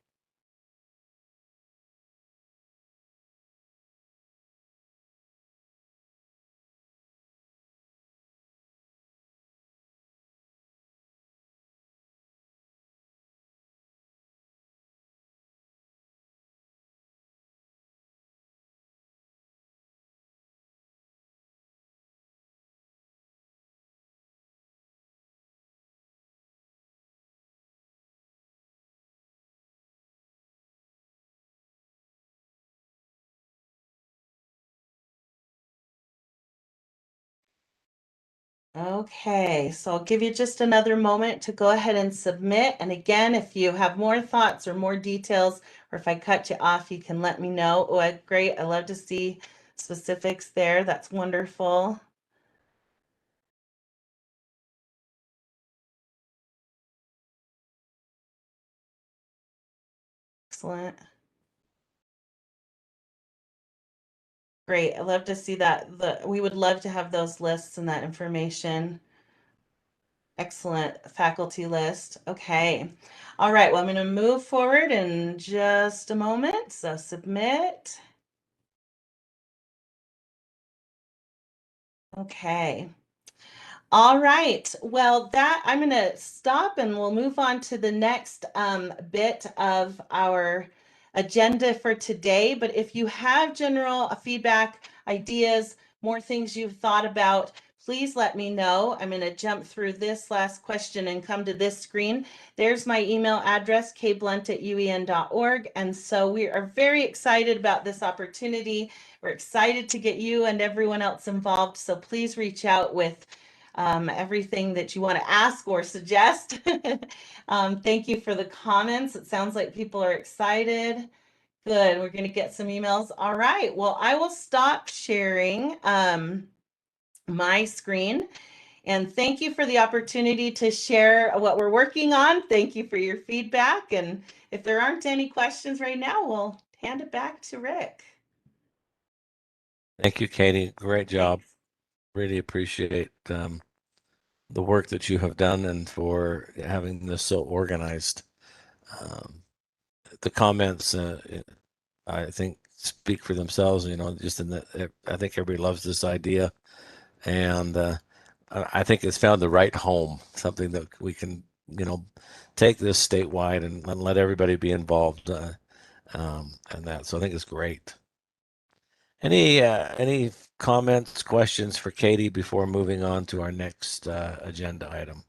S10: Okay, so I'll give you just another moment to go ahead and submit. And again, if you have more thoughts or more details, or if I cut you off, you can let me know. Oh, great. I love to see specifics there. That's wonderful. Excellent. Great. I love to see that. We would love to have those lists and that information. Excellent faculty list. Okay. All right. Well, I'm going to move forward in just a moment. So submit. Okay. All right. Well, that I'm going to stop and we'll move on to the next bit of our agenda for today. But if you have general feedback, ideas, more things you've thought about, please let me know. I'm going to jump through this last question and come to this screen. There's my email address, kblunt@uen.org. And so we are very excited about this opportunity. We're excited to get you and everyone else involved. So please reach out with everything that you want to ask or suggest. Thank you for the comments. It sounds like people are excited. Good. We're going to get some emails. All right. Well, I will stop sharing my screen. And thank you for the opportunity to share what we're working on. Thank you for your feedback. And if there aren't any questions right now, we'll hand it back to Rick.
S1: Thank you, Katie. Great job. Really appreciate the work that you have done and for having this so organized. The comments, I think, speak for themselves. You know, just in that, I think everybody loves this idea, and I think it's found the right home. Something that we can, you know, take this statewide and let everybody be involved, and that. So I think it's great. Any comments, questions for Katie before moving on to our next agenda item?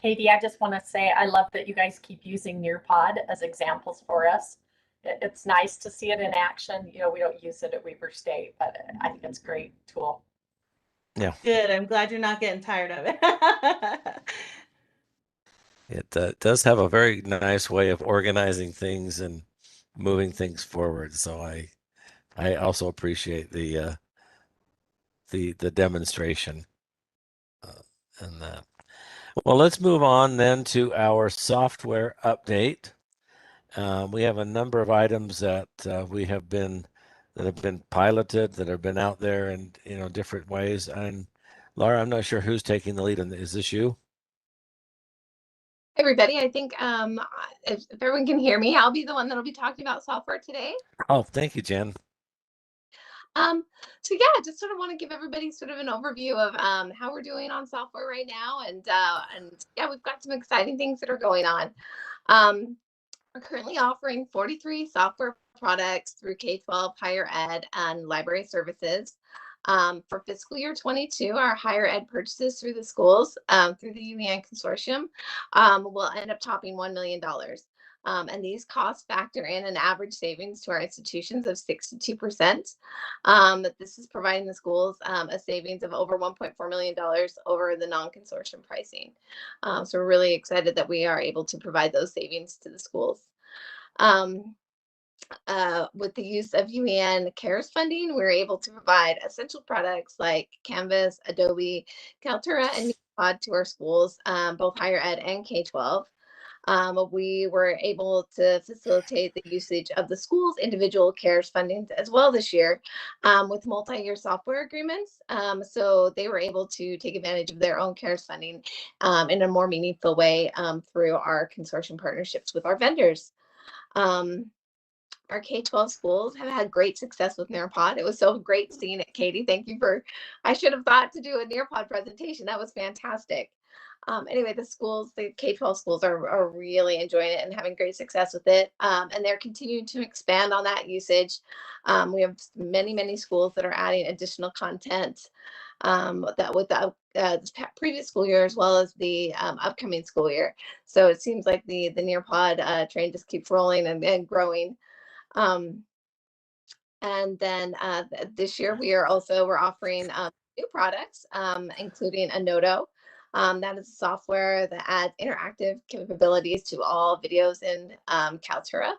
S5: Katie, I just want to say I love that you guys keep using Nearpod as examples for us. It's nice to see it in action. You know, we don't use it at Weber State, but I think it's a great tool.
S1: Yeah.
S10: Good. I'm glad you're not getting tired of it.
S1: It does have a very nice way of organizing things and moving things forward. So I also appreciate the demonstration and that. Well, let's move on then to our software update. We have a number of items that have been piloted, that have been out there in different ways. And Laura, I'm not sure who's taking the lead on this. Is this you?
S11: Everybody, I think if everyone can hear me, I'll be the one that'll be talking about software today.
S1: Oh, thank you, Jen.
S11: So yeah, just sort of want to give everybody sort of an overview of how we're doing on software right now, and yeah, we've got some exciting things that are going on. We're currently offering 43 software products through K-12, higher ed, and library services. For fiscal year 22, our higher ed purchases through the schools, through the UEN consortium, will end up topping $1 million. And these costs factor in an average savings to our institutions of 62%. This is providing the schools a savings of over $1.4 million over the non-consortium pricing. So we're really excited that we are able to provide those savings to the schools. With the use of UEN CARES funding, we're able to provide essential products like Canvas, Adobe, Kaltura, and Pod to our schools, both higher ed and K-12. We were able to facilitate the usage of the school's individual CARES funding as well this year with multi-year software agreements. So they were able to take advantage of their own CARES funding in a more meaningful way through our consortium partnerships with our vendors. Our K-12 schools have had great success with Nearpod. It was so great seeing it, Katie. Thank you I should have thought to do a Nearpod presentation. That was fantastic. Anyway, the K-12 schools are really enjoying it and having great success with it. And they're continuing to expand on that usage. We have many schools that are adding additional content that with the previous school year as well as the upcoming school year. So it seems like the Nearpod train just keeps rolling and growing. And then this year we're offering new products, including Anoto. That is software that adds interactive capabilities to all videos in Kaltura.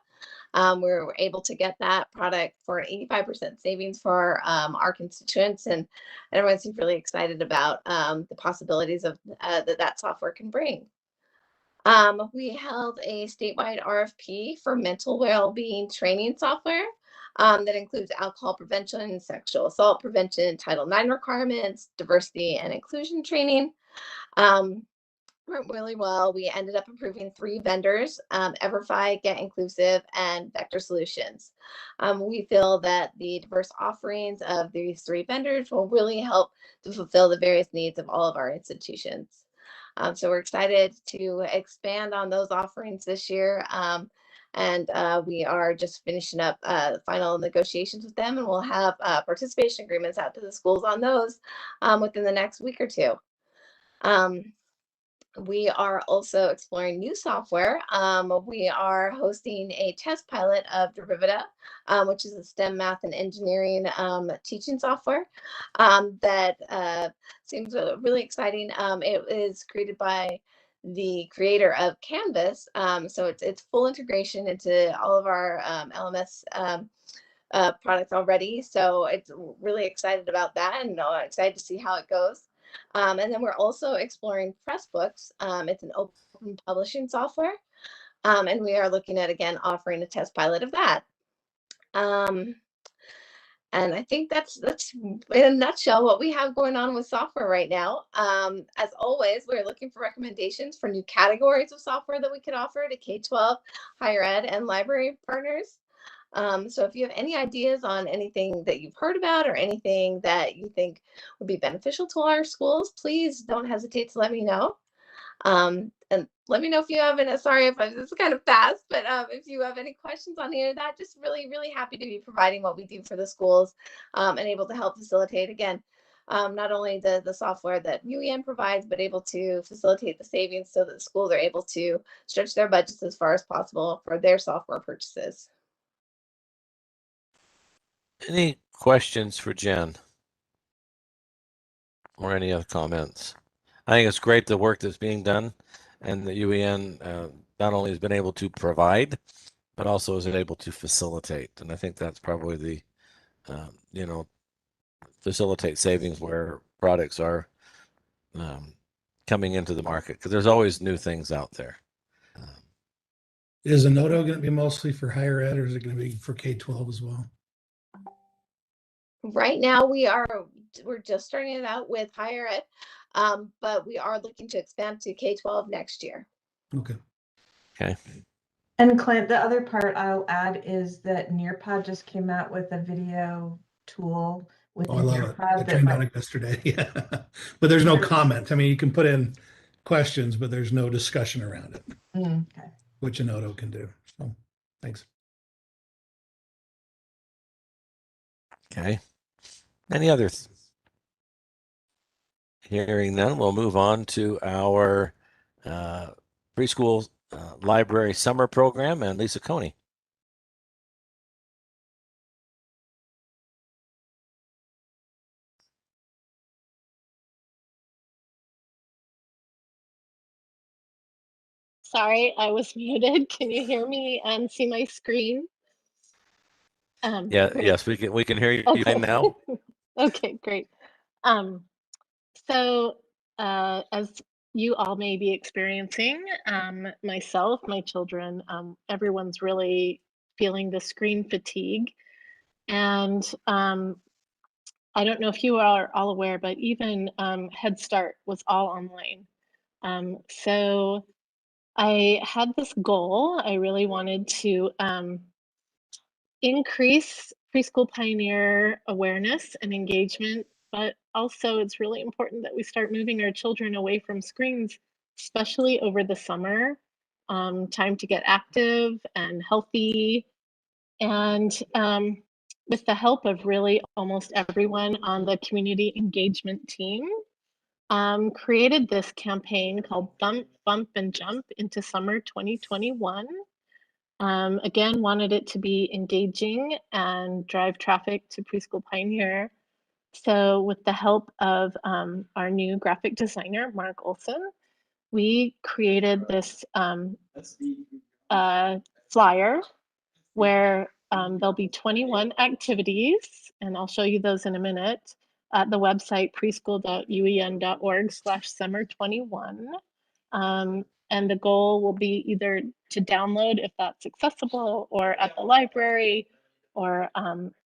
S11: We were able to get that product for an 85% savings for our constituents, and everyone seems really excited about the possibilities of that software can bring. We held a statewide RFP for mental well-being training software that includes alcohol prevention, sexual assault prevention, Title IX requirements, diversity and inclusion training. Went really well. We ended up approving 3 vendors, Everfi, Get Inclusive, and Vector Solutions. We feel that the diverse offerings of these 3 vendors will really help to fulfill the various needs of all of our institutions. So we're excited to expand on those offerings this year. And we are just finishing up final negotiations with them, and we'll have participation agreements out to the schools on those within the next week or 2. We are also exploring new software. We are hosting a test pilot of Derivata, which is a STEM math and engineering teaching software that seems really exciting. It is created by the creator of Canvas. So it's full integration into all of our LMS products already. So it's really excited about that, and excited to see how it goes. And then we're also exploring Pressbooks. It's an open publishing software. And we are looking at, again, offering a test pilot of that. And I think that's in a nutshell what we have going on with software right now. As always, we're looking for recommendations for new categories of software that we could offer to K-12, higher ed, and library partners. So if you have any ideas on anything that you've heard about or anything that you think would be beneficial to our schools, please don't hesitate to let me know. And let me know if you have any, sorry if this is kind of fast, but if you have any questions on any of that, just really happy to be providing what we do for the schools and able to help facilitate, again, not only the software that UEN provides, but able to facilitate the savings so that the schools are able to stretch their budgets as far as possible for their software purchases.
S1: Any questions for Jen? Or any other comments? I think it's great the work that's being done. and the UEN not only has been able to provide, but also is able to facilitate. And I think that's probably the, facilitate savings where products are coming into the market, because there's always new things out there.
S9: Is Anoto going to be mostly for higher ed, or is it going to be for K-12 as well?
S11: Right now, we're just starting it out with higher ed, but we are looking to expand to K-12 next year.
S9: Okay.
S6: And Clint, the other part I'll add is that Nearpod just came out with a video tool with
S9: Oh, I love it. I
S6: Nearpod that
S9: trained on it yesterday. Yeah. But there's no comment. I mean, you can put in questions, but there's no discussion around it,
S6: okay.
S9: which Anoto can do. So thanks.
S1: Okay. Any others? Hearing none, we'll move on to our preschool library summer program and Lisa Coney.
S5: Sorry, I was muted. Can you hear me and see my screen?
S1: Yeah,
S5: Great.
S1: yes, we can hear you
S5: Okay.
S1: now.
S5: Okay, great. So as you all may be experiencing, myself, my children, everyone's really feeling the screen fatigue. And I don't know if you are all aware, but even Head Start was all online. So I had this goal. I really wanted to increase preschool pioneer awareness and engagement, but also it's really important that we start moving our children away from screens, especially over the summer. Time to get active and healthy. And with the help of really almost everyone on the community engagement team, created this campaign called Bump and Jump into Summer 2021. Again, wanted it to be engaging and drive traffic to Preschool Pioneer. So with the help of our new graphic designer, Mark Olson, we created this flyer where there'll be 21 activities, and I'll show you those in a minute, at the website preschool.uen.org/summer21. And the goal will be either to download if that's accessible, or at the library, or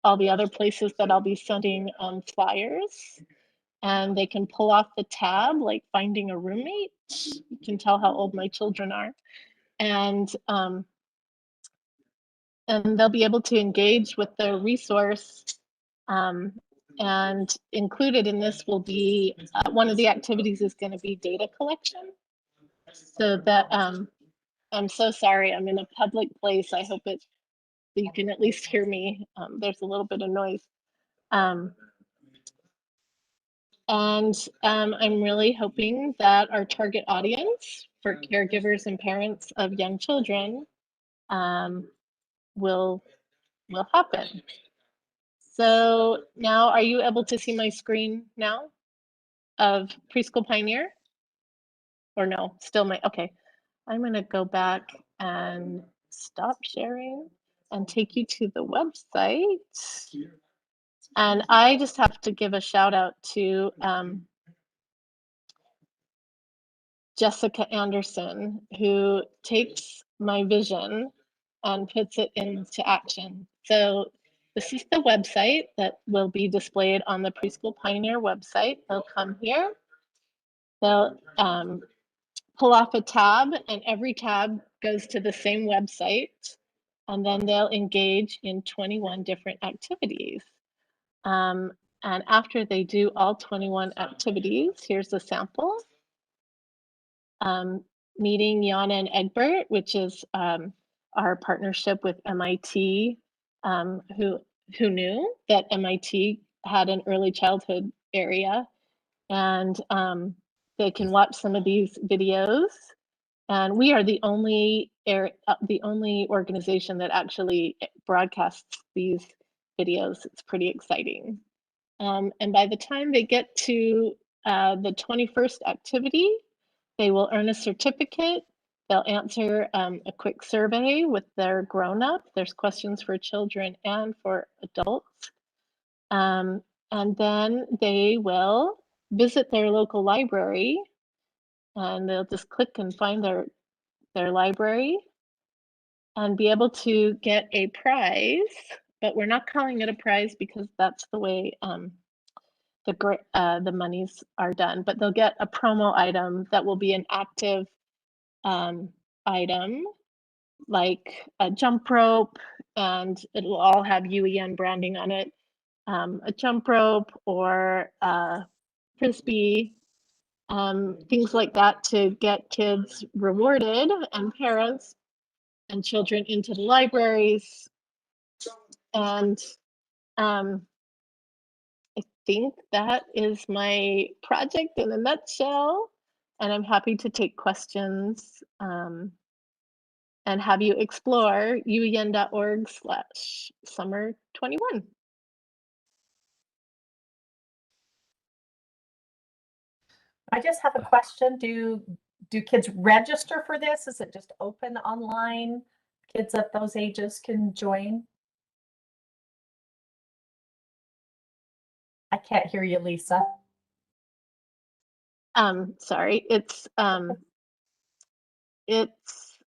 S5: all the other places that I'll be sending flyers. And they can pull off the tab, like finding a roommate. You can tell how old my children are. And they'll be able to engage with the resource. And included in this will be, one of the activities is going to be data collection. So that, I'm so sorry, I'm in a public place. I hope you can at least hear me. There's a little bit of noise. And I'm really hoping that our target audience for caregivers and parents of young children will happen. So now, are you able to see my screen now of Preschool Pioneer? Or no, still okay. I'm gonna go back and stop sharing and take you to the website. And I just have to give a shout out to Jessica Anderson, who takes my vision and puts it into action. So this is the website that will be displayed on the Preschool Pioneer website. They'll come here, they'll pull off a tab, and every tab goes to the same website, and then they'll engage in 21 different activities. And after they do all 21 activities, here's a sample. Meeting Jana and Egbert, which is our partnership with MIT, who knew that MIT had an early childhood area, and they can watch some of these videos. And we are the only organization that actually broadcasts these videos. It's pretty exciting. And by the time they get to the 21st activity, They will earn a certificate. They'll answer a quick survey with their grown-up. There's questions for children and for adults. And then they will visit their local library, and they'll just click and find their library and be able to get a prize, but we're not calling it a prize because that's the way the monies are done, but they'll get a promo item that will be an active item, like a jump rope, and it will all have UEN branding on it, a jump rope or a frisbee, things like that to get kids rewarded and parents and children into the libraries. And I think that is my project in a nutshell, and I'm happy to take questions and have you explore uen.org/summer21. I just have a question. Do kids register for this? Is it just open online? Kids of those ages can join? I can't hear you, Lisa. Sorry, it's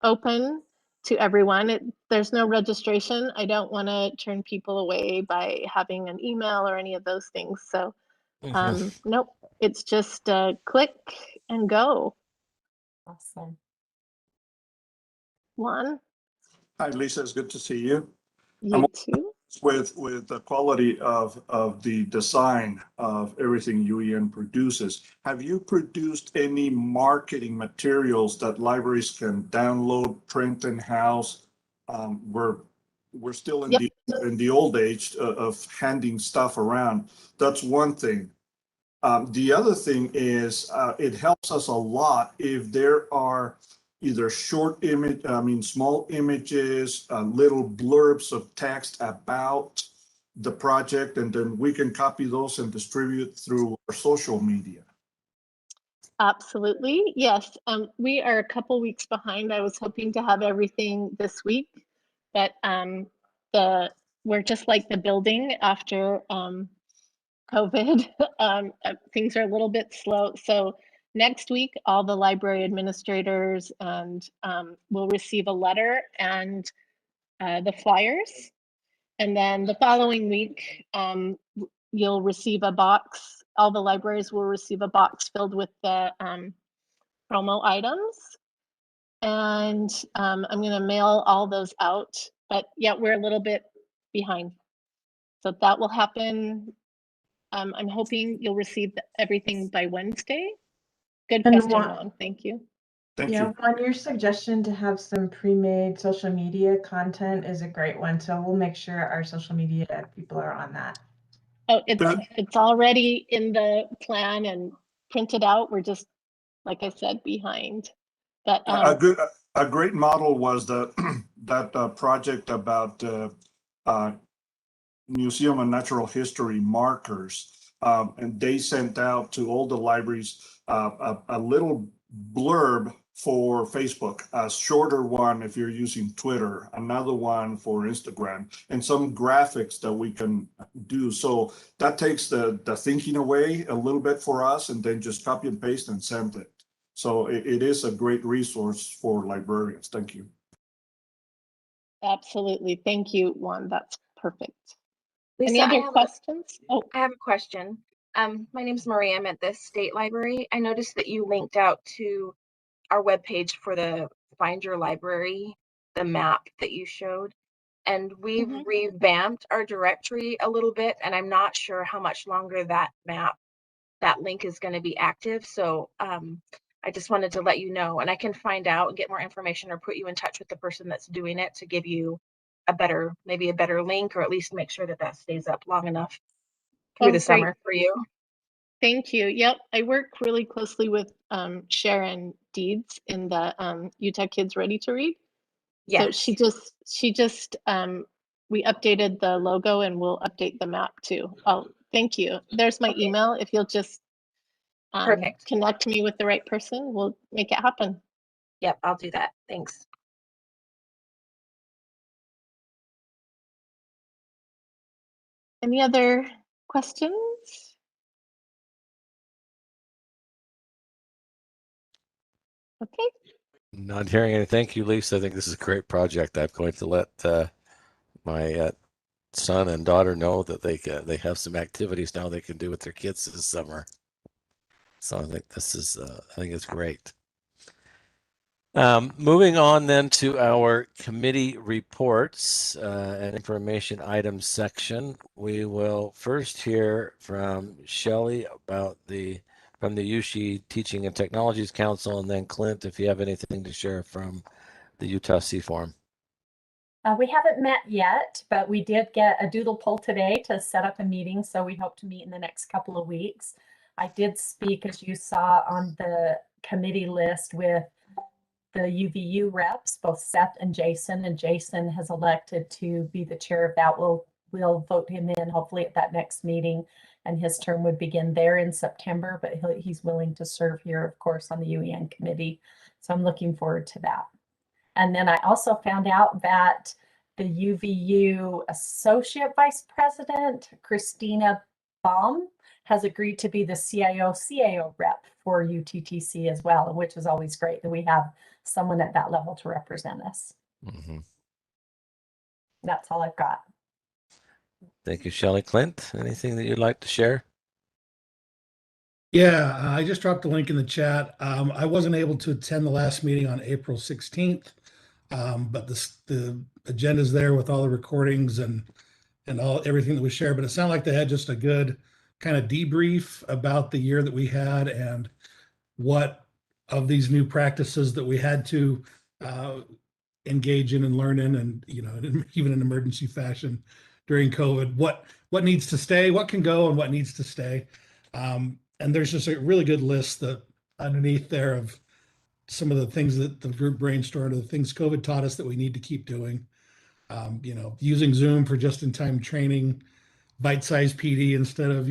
S5: open to everyone. There's no registration. I don't want to turn people away by having an email or any of those things. So nope, it's just click and go. Awesome. Juan?
S3: Hi, Lisa, it's good to see you.
S5: You too?
S3: With the quality of the design of everything UEN produces, have you produced any marketing materials that libraries can download, print, and house? We're still in the old age of handing stuff around. That's one thing. The other thing is it helps us a lot if there are either small images, little blurbs of text about the project, and then we can copy those and distribute through our social media.
S5: Absolutely, yes. We are a couple weeks behind. I was hoping to have everything this week, but we're just like the building after COVID. Things are a little bit slow. So next week, all the library administrators and will receive a letter and the flyers. And then the following week, you'll receive a box. All the libraries will receive a box filled with the promo items. And I'm going to mail all those out. But yeah, we're a little bit behind. So that will happen. I'm hoping you'll receive everything by Wednesday. Good question, Juan. Thank you.
S3: Thank you.
S6: Juan, your suggestion to have some pre-made social media content is a great one. So we'll make sure our social media people are on that.
S5: Oh, it's already in the plan and printed out. We're just, like I said, behind. But
S3: a great model was that project about Museum of Natural History markers, and they sent out to all the libraries a little blurb for Facebook, a shorter one if you're using Twitter, another one for Instagram, and some graphics that we can do. So that takes the thinking away a little bit for us, and then just copy and paste and send it. So it is a great resource for librarians. Thank you.
S5: Absolutely. Thank you, Juan. That's perfect.
S11: Lisa,
S5: any other questions?
S11: I have a question. My name is Maria. I'm at the State Library. I noticed that you linked out to our webpage for the Find Your Library, the map that you showed. And we've revamped our directory a little bit, and I'm not sure how much longer that link is going to be active. So I just wanted to let you know, and I can find out and get more information or put you in touch with the person that's doing it to give you maybe a better link, or at least make sure that stays up long enough through the summer for you.
S5: Thank you. Yep, I work really closely with Sharon Deeds in the Utah Kids Ready to Read. Yes. So she just we updated the logo, and we'll update the map too. Oh, thank you. There's my email. If you'll just Perfect. Connect me with the right person. We'll make it happen.
S11: Yep, I'll do that. Thanks.
S5: Any other questions? Okay.
S1: Not hearing any. Thank you, Lisa. I think this is a great project. I'm going to let my son and daughter know that they have some activities now they can do with their kids this summer. So I think this is I think it's great. Moving on then to our committee reports and information items section. We will first hear from Shelley about from the Ywca Teaching and Technologies Council, and then Clint, if you have anything to share from the Utah Sea Forum.
S5: We haven't met yet, but we did get a doodle poll today to set up a meeting, so we hope to meet in the next couple of weeks. I did speak, as you saw on the committee list, with the UVU reps, both Seth and Jason has elected to be the chair of that. We'll vote him in hopefully at that next meeting, and his term would begin there in September, but he's willing to serve here, of course, on the UEN committee. So I'm looking forward to that. And then I also found out that the UVU Associate Vice President, Christina Baum, has agreed to be the CAO rep for UTTC as well, which is always great that we have someone at that level to represent us.
S1: Mm-hmm.
S5: That's all I've got.
S1: Thank you, Shelley. Clint, anything that you'd like to share?
S9: Yeah, I just dropped a link in the chat. I wasn't able to attend the last meeting on April 16th, but the agenda's there with all the recordings and everything that was shared. But it sounded like they had just a good kind of debrief about the year that we had and what of these new practices that we had to engage in and learn in, and even in emergency fashion during COVID. What needs to stay, what can go, and what needs to stay. And there's just a really good list that underneath there of some of the things that the group brainstormed, or the things COVID taught us that we need to keep doing. Using Zoom for just-in-time training, bite-sized PD instead of,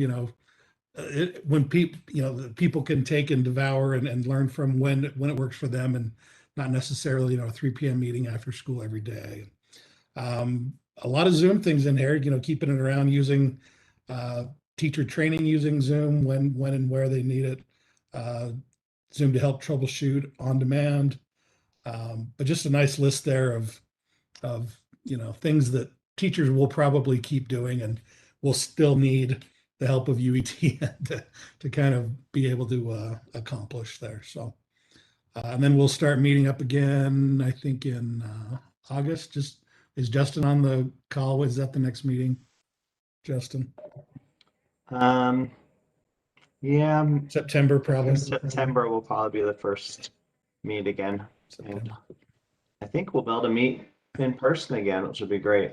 S9: when people can take and devour and learn from when it works for them, and not necessarily, a 3 p.m. meeting after school every day. A lot of Zoom things in here, keeping it around, using teacher training using Zoom when and where they need it. Zoom to help troubleshoot on demand. But just a nice list there of things that teachers will probably keep doing and will still need the help of UET to kind of be able to accomplish there. So, and then we'll start meeting up again, I think in August. Is Justin on the call? Is that the next meeting, Justin?
S12: Yeah,
S9: September probably.
S12: September will probably be the first meet again.
S9: September.
S12: And I think we'll be able to meet in person again, which would be great.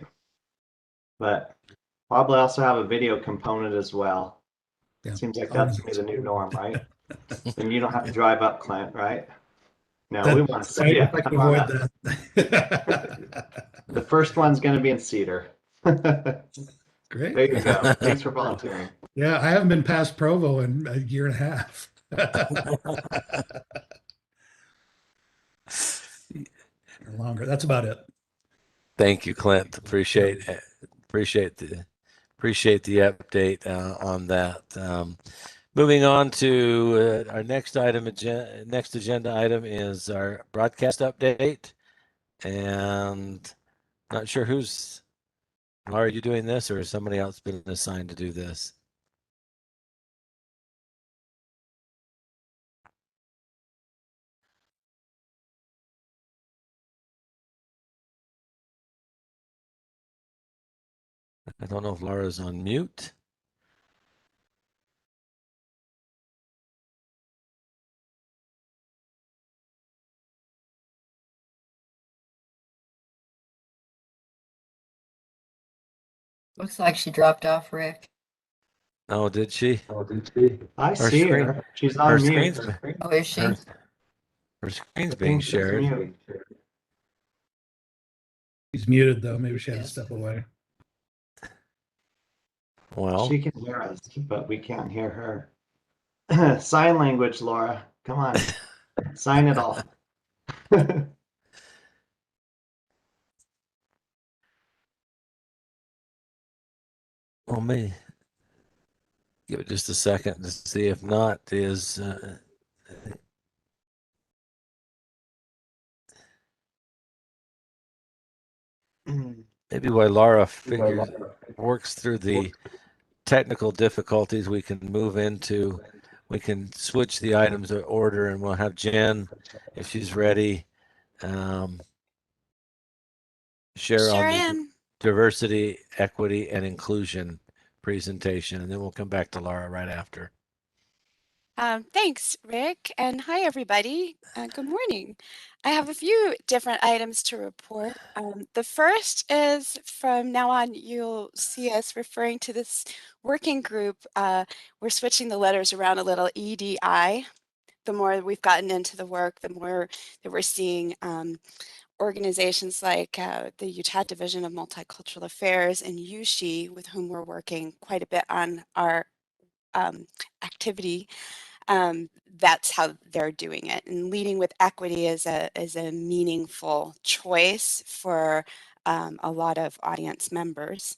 S12: But probably also have a video component as well.
S9: Yeah.
S12: Seems like that's gonna be the new norm, right? And you don't have to drive up, Clint, right? No, we want to see
S9: if I can avoid that.
S12: The first one's gonna be in Cedar.
S9: Great.
S12: There you go. Thanks for volunteering.
S9: Yeah, I haven't been past Provo in a year and a half. Or longer. That's about it.
S1: Thank you, Clint. Appreciate the update on that. Moving on to our next agenda item is our broadcast update, and not sure are you doing this, or has somebody else been assigned to do this? I don't know if Laura's on mute.
S13: Looks like she dropped off, Rick.
S1: Oh, did she?
S12: I see her. She's on mute.
S13: Oh, is she?
S1: Her screen's being shared.
S9: She's muted though. Maybe she had to step away.
S1: Well,
S12: she can hear us, but we can't hear her. Sign language, Laura. Come on. Sign it all.
S1: Well, me give it just a second to see if not is maybe while Laura works through the technical difficulties, we can move into, we can switch the items of order, and we'll have Jen, if she's ready, share
S14: Sure
S1: on the
S14: am.
S1: diversity, equity, and inclusion presentation, and then we'll come back to Laura right after.
S14: Thanks, Rick, and hi, everybody. Good morning. I have a few different items to report. The first is from now on, you'll see us referring to this working group. We're switching the letters around a little, EDI. The more we've gotten into the work, the more that we're seeing organizations like the Utah Division of Multicultural Affairs and USHE, with whom we're working quite a bit on our activity. That's how they're doing it. And leading with equity is a meaningful choice for a lot of audience members.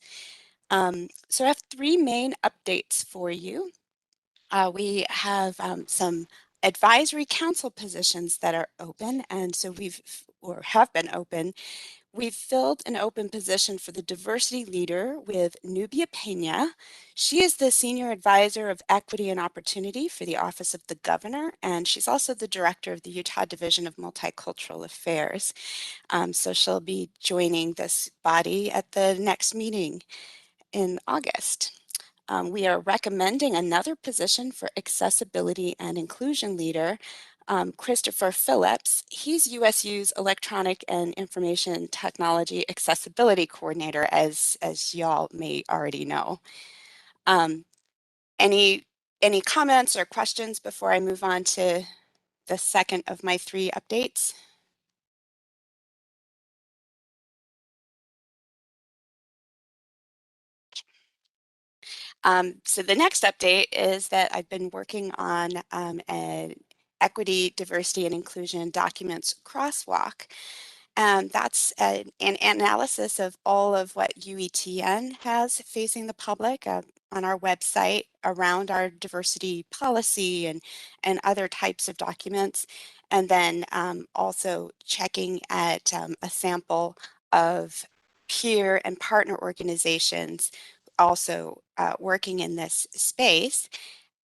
S14: So I have three main updates for you. We have some advisory council positions that are open, and so have been open. We've filled an open position for the diversity leader with Nubia Pena. She is the senior advisor of equity and opportunity for the Office of the Governor, and she's also the director of the Utah Division of Multicultural Affairs. So she'll be joining this body at the next meeting in August. We are recommending another position for accessibility and inclusion leader, Christopher Phillips. He's USU's Electronic and Information Technology Accessibility Coordinator, as y'all may already know. Any comments or questions before I move on to the second of my three updates? So the next update is that I've been working on an equity, diversity, and inclusion documents crosswalk. And that's an analysis of all of what UETN has facing the public on our website around our diversity policy and other types of documents. And then also checking at a sample of peer and partner organizations also working in this space.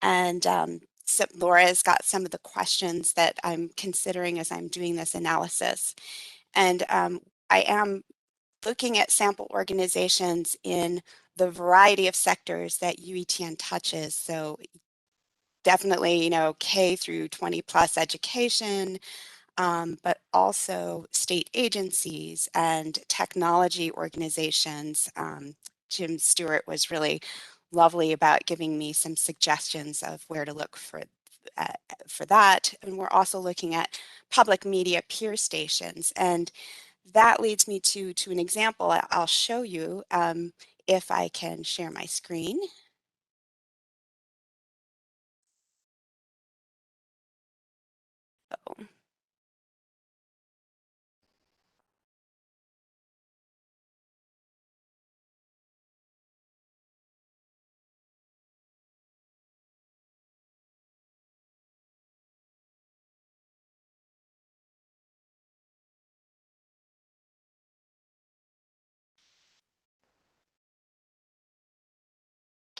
S14: And so Laura has got some of the questions that I'm considering as I'm doing this analysis. And I am looking at sample organizations in the variety of sectors that UETN touches. So definitely, K through 20 plus education, but also state agencies and technology organizations. Jim Stewart was really lovely about giving me some suggestions of where to look for that. And we're also looking at public media peer stations. And that leads me to an example I'll show you if I can share my screen. Oh.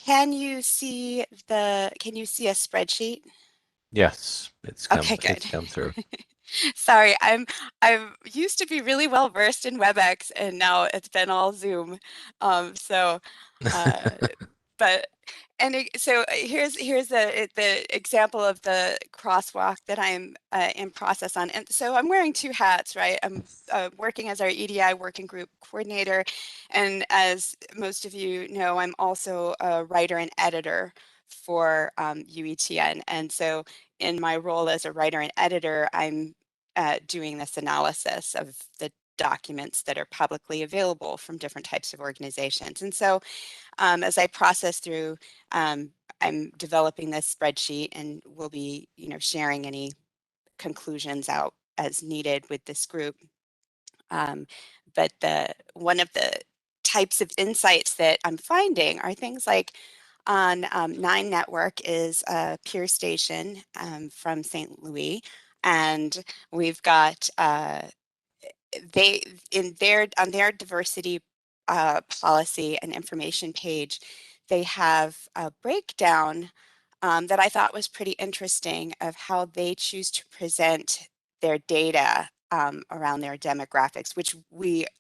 S14: Can you see a spreadsheet?
S1: Yes,
S14: Okay, good.
S1: it's come through.
S14: Sorry, I used to be really well versed in WebEx, and now it's been all Zoom. But here's the example of the crosswalk that I'm in process on. And so I'm wearing two hats, right? I'm working as our EDI working group coordinator, and as most of you know, I'm also a writer and editor for UETN. And so in my role as a writer and editor, I'm doing this analysis of the documents that are publicly available from different types of organizations. And so as I process through I'm developing this spreadsheet and we'll be, sharing any conclusions out as needed with this group. But one of the types of insights that I'm finding are things like on Nine Network is a peer station from St. Louis, and we've got they on their diversity policy and information page, they have a breakdown that I thought was pretty interesting of how they choose to present their data around their demographics, which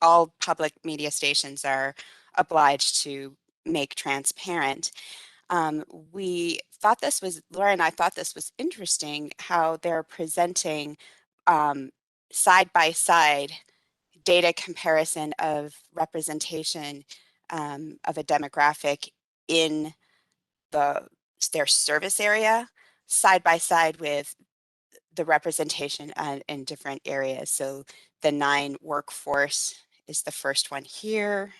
S14: all public media stations are obliged to make transparent. Laura and I thought this was interesting, how they're presenting side by side data comparison of representation of a demographic in their service area side by side with the representation in different areas. So the 9 workforce is the first one here.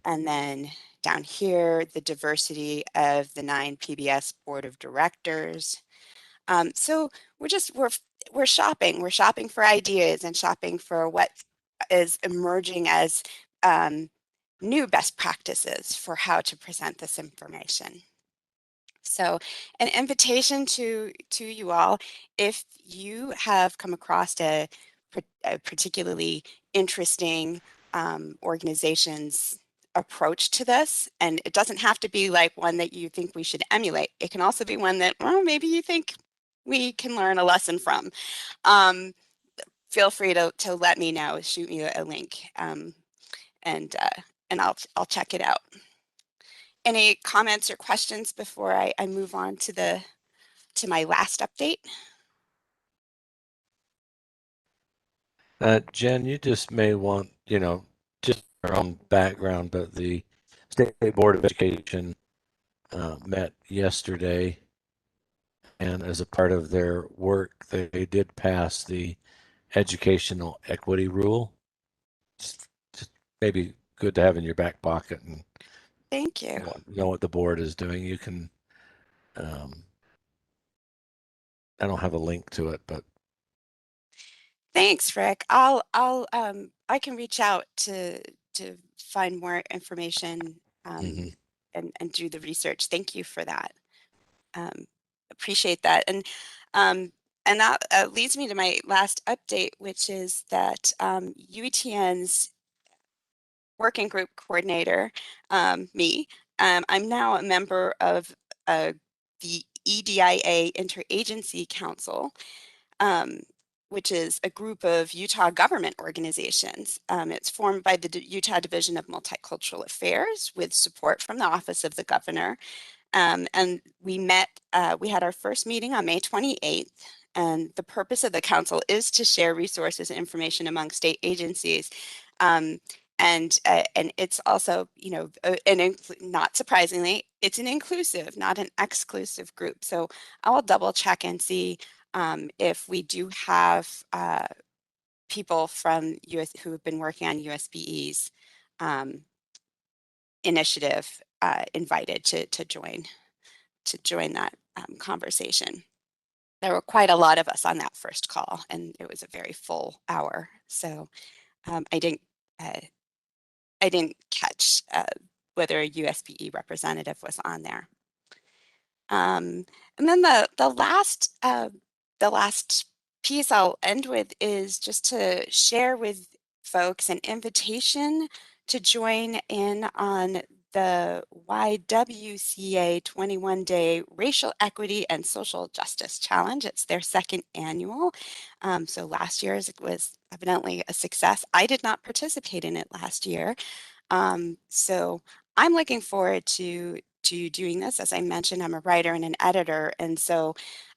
S14: And then down here, the diversity of the 9 PBS board of directors. So we're shopping. We're shopping for ideas and shopping for what is emerging as new best practices for how to present this information. So an invitation to you all, if you have come across a particularly interesting organization's approach to this, and it doesn't have to be like one that you think we should emulate. It can also be one that, well, maybe you think we can learn a lesson from. Feel free to let me know, shoot me a link, and I'll check it out. Any comments or questions before I move on to my last update?
S1: Jen, you just may want, just your own background, but the State Board of Education met yesterday, and as a part of their work, they did pass the educational equity rule. Just maybe good to have in your back pocket and
S14: Thank you.
S1: know what the board is doing. You can, I don't have a link to it, but
S14: Thanks, Rick. I can reach out to find more information and do the research. Thank you for that. Appreciate that. And that leads me to my last update, which is that Uetn's working group coordinator, me, I'm now a member of the EDIA Interagency Council, which is a group of Utah government organizations. It's formed by the Utah Division of Multicultural Affairs with support from the Office of the Governor. And we had our first meeting on May 28th. And the purpose of the council is to share resources and information among state agencies. And it's also, not surprisingly, it's an inclusive, not an exclusive group. So I will double check and see if we do have people from who have been working on USBE's initiative invited to join that conversation. There were quite a lot of us on that first call, and it was a very full hour. So I didn't catch whether a USBE representative was on there. And then the last piece I'll end with is just to share with folks an invitation to join in on the YWCA 21-day Racial Equity and Social Justice Challenge. It's their second annual. So last year's was evidently a success. I did not participate in it last year. So I'm looking forward to doing this. As I mentioned, I'm a writer and an editor, and so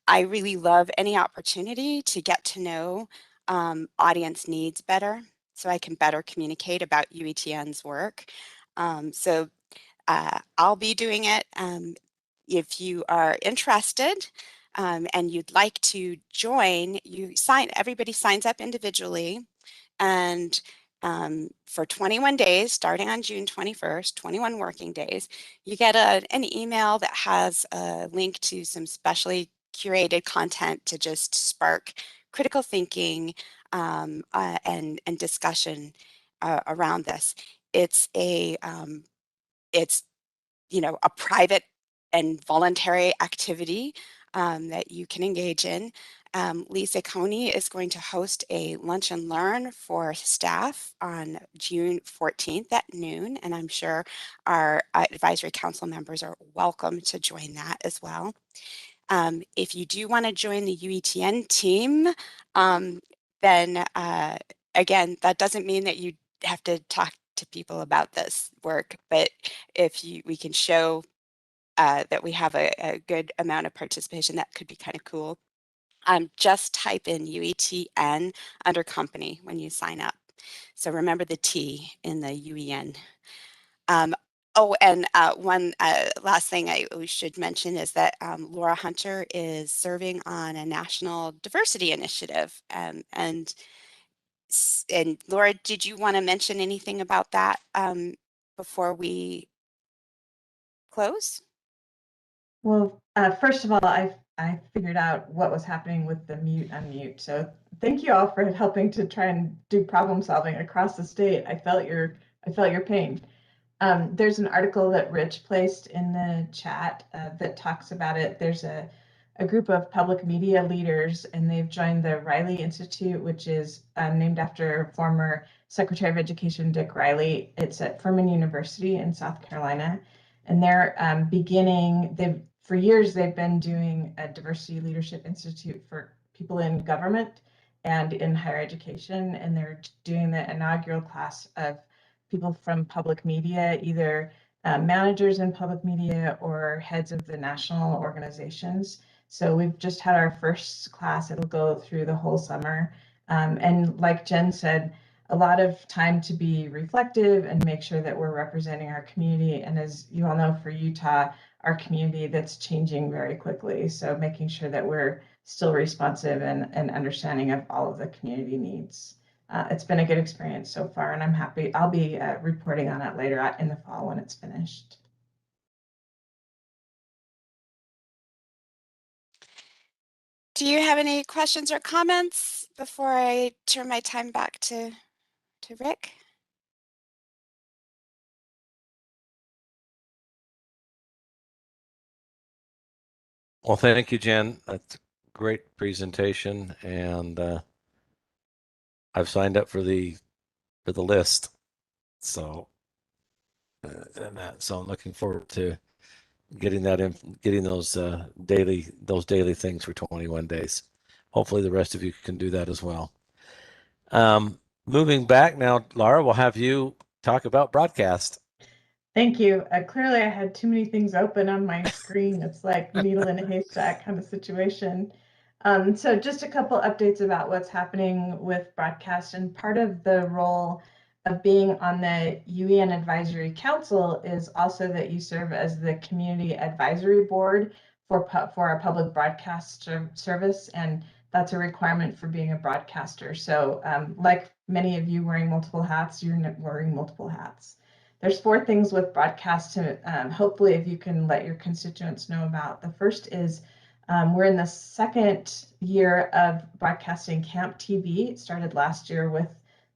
S14: I really love any opportunity to get to know audience needs better, so I can better communicate about UETN's work. I'll be doing it. If you are interested and you'd like to join, everybody signs up individually, and for 21 days, starting on June 21st, 21 working days. You get an email that has a link to some specially curated content to just spark critical thinking and discussion around this. It's a a private and voluntary activity that you can engage in. Lisa Coney is going to host a lunch and learn for staff on June 14th at noon, and I'm sure our advisory council members are welcome to join that as well. If you do want to join the Uetn team, then again, that doesn't mean that you have to talk to people about this work, but if we can show that we have a good amount of participation, that could be kind of cool. Just type in Uetn under company when you sign up. So remember the T in the UEN. Oh, and one last thing we should mention is that Laura Hunter is serving on a national diversity initiative. And Laura, did you want to mention anything about that before we close?
S6: Well, first of all, I figured out what was happening with the mute unmute. So thank you all for helping to try and do problem solving across the state. I felt your pain. There's an article that Rich placed in the chat that talks about it. There's a group of public media leaders, and they've joined the Riley Institute, which is named after former Secretary of Education Dick Riley. It's at Furman University in South Carolina, and they're for years they've been doing a Diversity Leadership Institute for people in government and in higher education, and they're doing the inaugural class of people from public media, either managers in public media or heads of the national organizations. So we've just had our first class. It'll go through the whole summer. And like Jen said, a lot of time to be reflective and make sure that we're representing our community. And as you all know, for Utah, our community that's changing very quickly. So making sure that we're still responsive and understanding of all of the community needs. It's been a good experience so far, and I'm happy. I'll be reporting on it later in the fall when it's finished.
S14: Do you have any questions or comments before I turn my time back to Rick?
S1: Well, thank you, Jen. That's a great presentation, and I've signed up for the list. So, so I'm looking forward to getting those daily things for 21 days. Hopefully, the rest of you can do that as well. Moving back now, Laura, we'll have you talk about broadcast.
S6: Thank you. Clearly, I had too many things open on my screen. It's like needle in a haystack kind of situation. So just a couple updates about what's happening with broadcast, and part of the role of being on the UEN Advisory Council is also that you serve as the Community Advisory Board for our public broadcast service, and that's a requirement for being a broadcaster. So like many of you wearing multiple hats, you're wearing multiple hats. There's 4 things with broadcast to hopefully if you can let your constituents know about. The first is we're in the second year of broadcasting Camp TV. It started last year with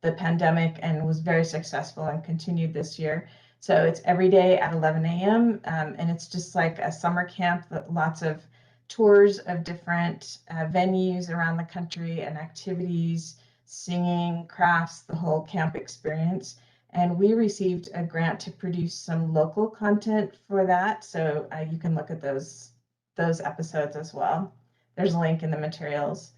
S6: the pandemic and was very successful and continued this year. So it's every day at 11 a.m. And it's just like a summer camp, lots of tours of different venues around the country and activities, singing, crafts, the whole camp experience. And we received a grant to produce some local content for that. So you can look at those episodes as well. There's a link in the materials.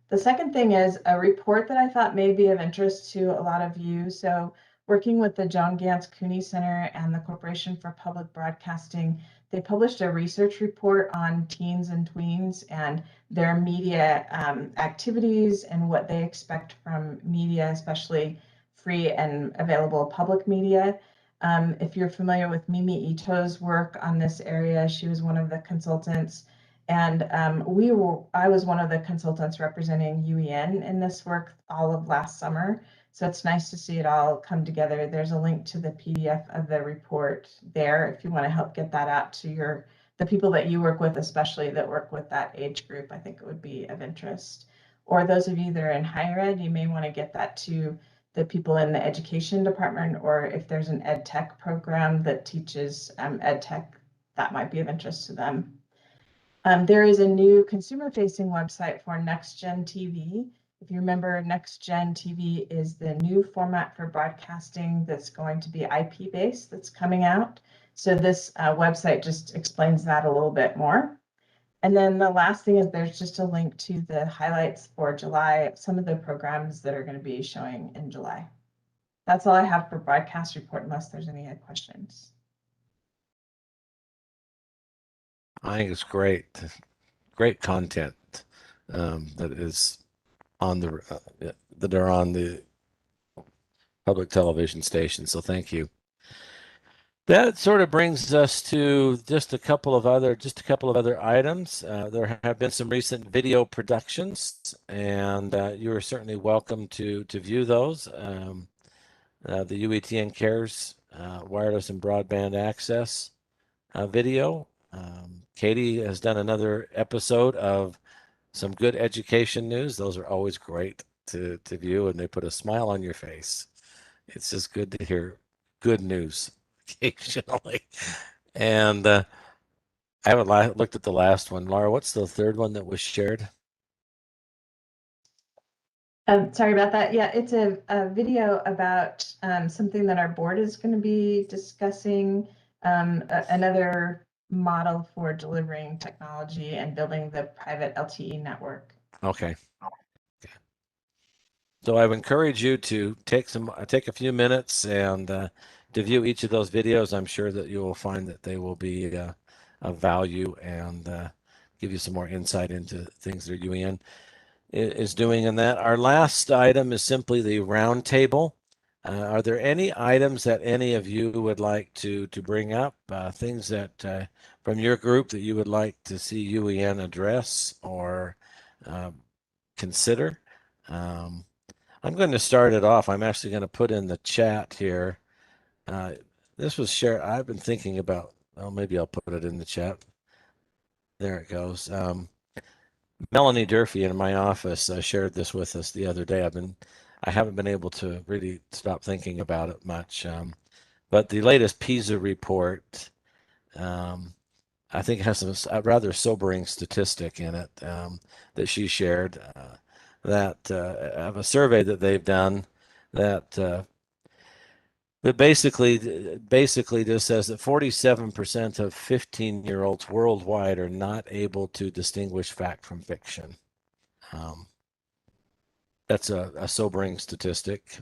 S6: The second thing is a report that I thought may be of interest to a lot of you. So working with the John Gantz Cooney Center and the Corporation for Public Broadcasting, they published a research report on teens and tweens and their media activities and what they expect from media, especially free and available public media. If you're familiar with Mimi Ito's work on this area, she was one of the consultants, And I was one of the consultants representing UEN in this work all of last summer. So it's nice to see it all come together. There's a link to the PDF of the report there if you want to help get that out to the people that you work with, especially that work with that age group. I think it would be of interest. Or those of you that are in higher ed, you may want to get that to the people in the education department, or if there's an ed tech program that teaches ed tech, that might be of interest to them. There is a new consumer-facing website for NextGen TV. If you remember, NextGen TV is the new format for broadcasting that's going to be IP-based that's coming out. So this website just explains that a little bit more. And then the last thing is there's just a link to the highlights for July, some of the programs that are going to be showing in July. That's all I have for broadcast report, unless there's any other questions.
S1: I think it's great, great content that is on that are on the public television station. So thank you. That sort of brings us to just a couple of other items. There have been some recent video productions, and you are certainly welcome to view those. The Uetn Cares wireless and broadband access video. Katie has done another episode of some good education news. Those are always great to view, and they put a smile on your face. It's just good to hear good news occasionally. And I haven't looked at the last one. Laura, what's the third one that was shared?
S6: Sorry about that. Yeah, it's a video about something that our board is going to be discussing, another model for delivering technology and building the private LTE network.
S1: Okay. So I would encourage you to take a few minutes and to view each of those videos. I'm sure that you will find that they will be of value and give you some more insight into things that UEN is doing in that. Our last item is simply the roundtable. Are there any items that any of you would like to bring up? Things that from your group that you would like to see UEN address or consider? I'm going to start it off. I'm actually going to put in the chat here. This was shared. I've been thinking about, well, maybe I'll put it in the chat. There it goes. Melanie Durfee in my office shared this with us the other day. I haven't been able to really stop thinking about it much. But the latest PISA report, I think has some rather sobering statistic in it that she shared. That of a survey that they've done that basically just says that 47% of 15-year-olds worldwide are not able to distinguish fact from fiction. That's a sobering statistic.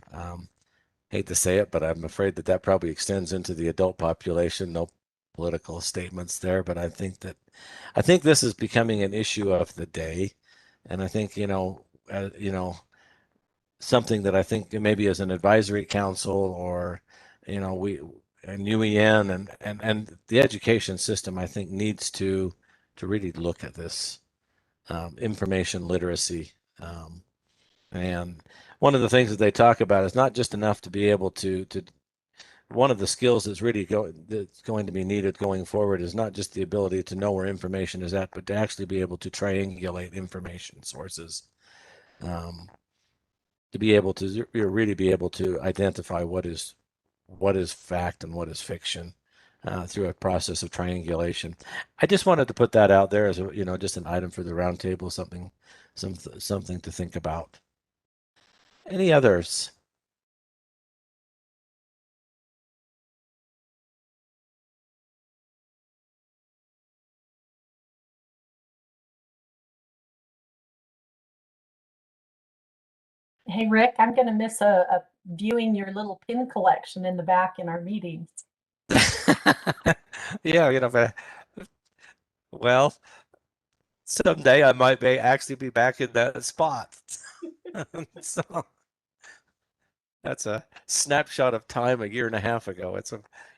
S1: Hate to say it, but I'm afraid that probably extends into the adult population. No political statements there, but I think this is becoming an issue of the day, and I think something that I think maybe as an advisory council or we and UEN and the education system, I think needs to really look at this information literacy. And one of the things that they talk about is not just enough to be able to one of the skills that's going to be needed going forward is not just the ability to know where information is at, but to actually be able to triangulate information sources. To be able to really be able to identify what is fact and what is fiction through a process of triangulation. I just wanted to put that out there as just an item for the roundtable, something to think about. Any others?
S5: Hey, Rick, I'm going to miss viewing your little pin collection in the back in our meetings.
S1: Yeah, well, someday I might actually be back in that spot. So that's a snapshot of time a year and a half ago.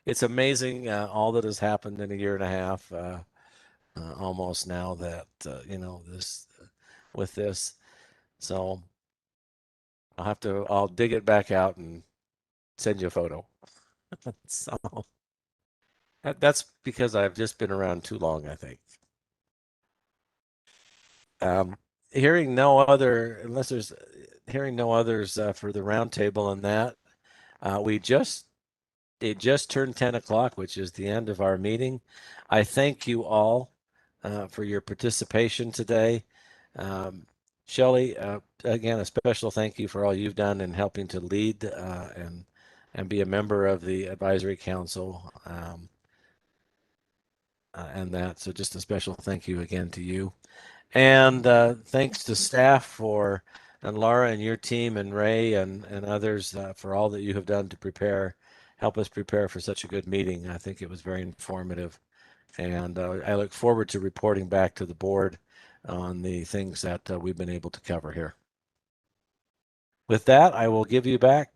S1: It's amazing all that has happened in a year and a half. almost now that this with this. So I'll dig it back out and send you a photo. So that's because I've just been around too long, I think. Hearing no others for the roundtable and that, it just turned 10 o'clock, which is the end of our meeting. I thank you all for your participation today. Shelley, again, a special thank you for all you've done in helping to lead and be a member of the advisory council. And that, so just a special thank you again to you. And thanks to staff and Laura and your team and Ray and others for all that you have done to help us prepare for such a good meeting. I think it was very informative. And I look forward to reporting back to the board on the things that we've been able to cover here. With that, I will give you back,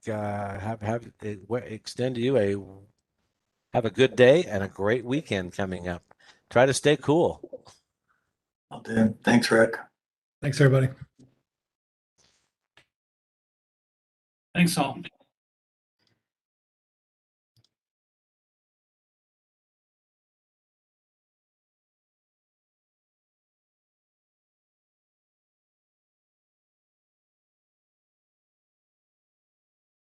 S1: extend to you have a good day and a great weekend coming up. Try to stay cool.
S9: I'll do. Thanks, Rick. Thanks, everybody.
S2: Thanks all.